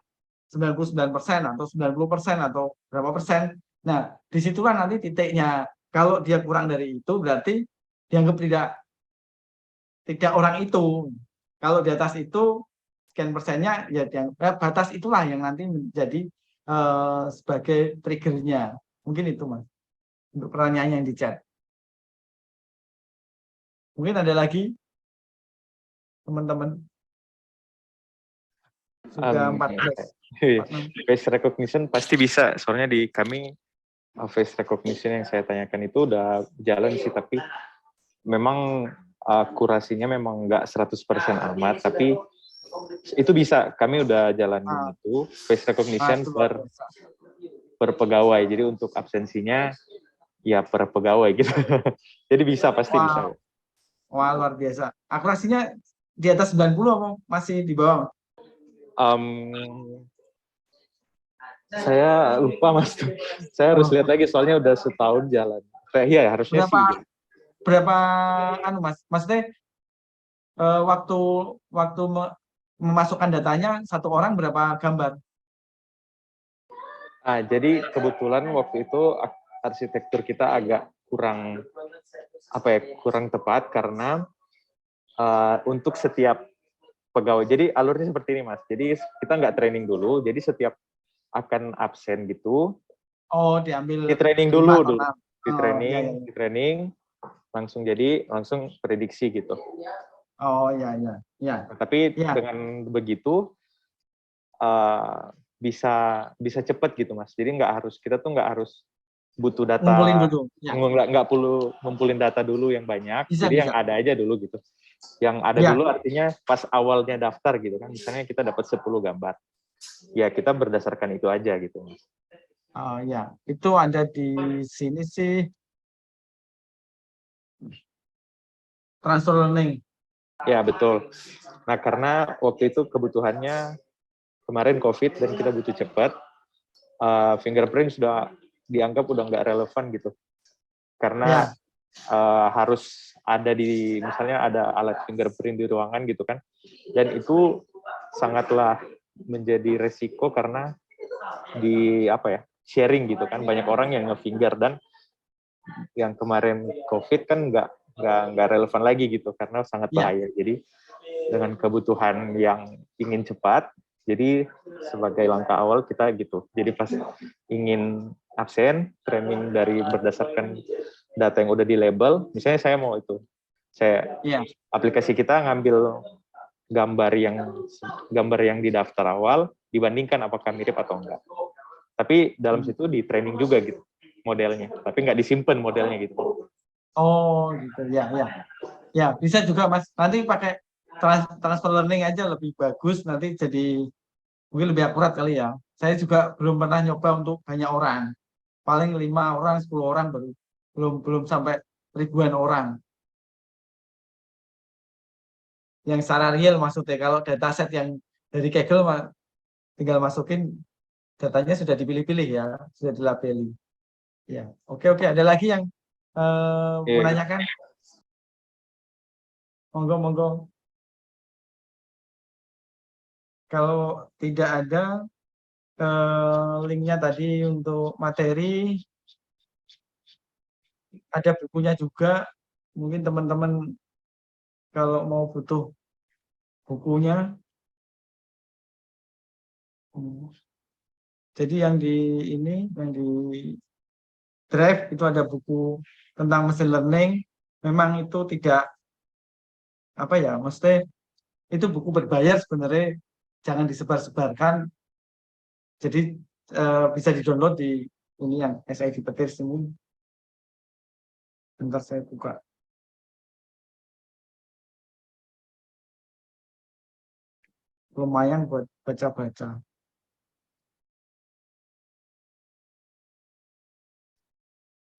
99% atau 90% atau berapa persen. Nah, disitulah nanti titiknya. Kalau dia kurang dari itu berarti dianggap tidak orang itu. Kalau di atas itu sekian persennya ya batas itulah yang nanti menjadi sebagai triggernya. Mungkin itu Mas untuk pertanyaannya yang di chat. Mungkin ada lagi teman-teman. Sudah 14. Face recognition pasti bisa, soalnya di kami face recognition yang saya tanyakan itu udah jalan sih, tapi memang akurasinya memang nggak 100% amat, tapi itu bisa, kami udah jalanin itu face recognition per pegawai, jadi untuk absensinya ya per pegawai gitu. Jadi bisa, pasti bisa. Wah, luar biasa. Akurasinya di atas 90 apa masih di bawah? Saya lupa Mas. Saya harus lihat lagi soalnya udah setahun jalan. Iya harusnya berapa anu Mas? Maksudnya waktu memasukkan datanya satu orang berapa gambar? Jadi kebetulan waktu itu arsitektur kita agak kurang kurang tepat karena untuk setiap pegawai. Jadi alurnya seperti ini Mas. Jadi kita nggak training dulu. Jadi setiap akan absen gitu. Oh, diambil. Di training dulu. Di training langsung prediksi gitu. Oh iya. Tapi dengan begitu bisa cepat gitu Mas. Jadi kita tuh nggak harus butuh data. Ngumpulin dulu. Nggak perlu ngumpulin data dulu yang banyak. Jadi yang ada aja dulu gitu. Yang ada dulu artinya pas awalnya daftar gitu kan. Misalnya kita dapat 10 gambar. Ya kita berdasarkan itu aja gitu Mas. Oh ya, itu ada di sini sih transfer learning. Ya betul. Nah karena waktu itu kebutuhannya kemarin COVID dan kita butuh cepat, fingerprint sudah dianggap udah nggak relevan gitu. Karena harus ada misalnya ada alat fingerprint di ruangan gitu kan. Dan itu sangatlah menjadi resiko karena sharing gitu kan, banyak orang yang nge-finger dan yang kemarin COVID kan nggak relevan lagi gitu karena sangat bahaya. Jadi dengan kebutuhan yang ingin cepat, jadi sebagai langkah awal kita gitu. Jadi pas ingin absen, training dari berdasarkan data yang udah di label, misalnya saya mau aplikasi kita ngambil gambar yang didaftar awal dibandingkan apakah mirip atau enggak. Tapi dalam situ di training juga gitu modelnya, tapi nggak disimpan modelnya gitu. Oh gitu ya. Ya bisa juga Mas. Nanti pakai transfer learning aja lebih bagus. Nanti jadi mungkin lebih akurat kali ya. Saya juga belum pernah nyoba untuk banyak orang. Paling 5 orang, 10 orang baru. Belum sampai ribuan orang. yang secara real maksudnya. Kalau dataset yang dari Kaggle tinggal masukin datanya sudah dipilih-pilih ya, sudah dilabeli. Ya, oke. Ada lagi yang menanyakan? Monggo. Kalau tidak ada linknya tadi untuk materi, ada bukunya juga. Mungkin teman-teman kalau mau butuh bukunya, jadi yang di drive itu ada buku tentang machine learning. Memang itu tidak maksudnya itu buku berbayar sebenarnya, jangan disebar-sebarkan. Jadi bisa di-download di ini yang SID Petirs ini. Bentar saya buka. Lumayan buat baca-baca.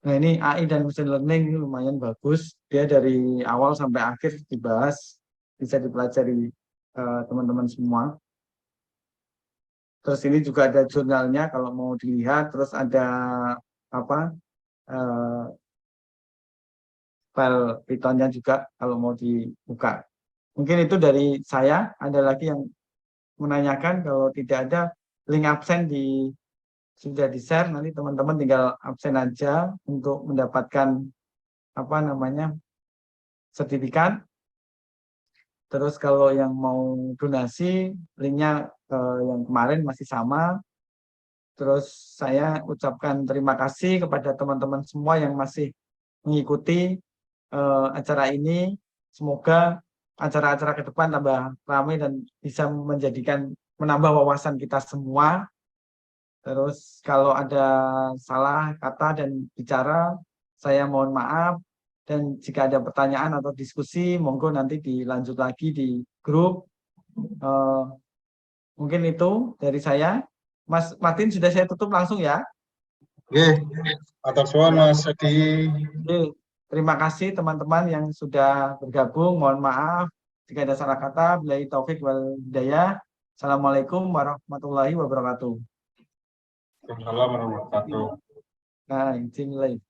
Nah, ini AI dan machine learning ini lumayan bagus. Dia dari awal sampai akhir dibahas, bisa dipelajari teman-teman semua. Terus ini juga ada jurnalnya kalau mau dilihat. Terus ada file Python-nya juga kalau mau dibuka. Mungkin itu dari saya. Ada lagi yang menanyakan? Kalau tidak ada, link absen sudah di-share, nanti teman-teman tinggal absen aja untuk mendapatkan sertifikat. Terus kalau yang mau donasi, linknya yang kemarin masih sama. Terus saya ucapkan terima kasih kepada teman-teman semua yang masih mengikuti acara ini. Semoga acara-acara ke depan tambah ramai dan bisa menambah wawasan kita semua. Terus kalau ada salah kata dan bicara, saya mohon maaf. Dan jika ada pertanyaan atau diskusi, monggo nanti dilanjut lagi di grup. Mungkin itu dari saya. Mas Martin, sudah saya tutup langsung ya. Oke, atas suara Mas Edi. Oke, terima kasih teman-teman yang sudah bergabung. Mohon maaf jika ada salah kata. Billahi taufik wal hidayah. Assalamualaikum warahmatullahi wabarakatuh. Assalamualaikum warahmatullahi wabarakatuh. Nah, izin live.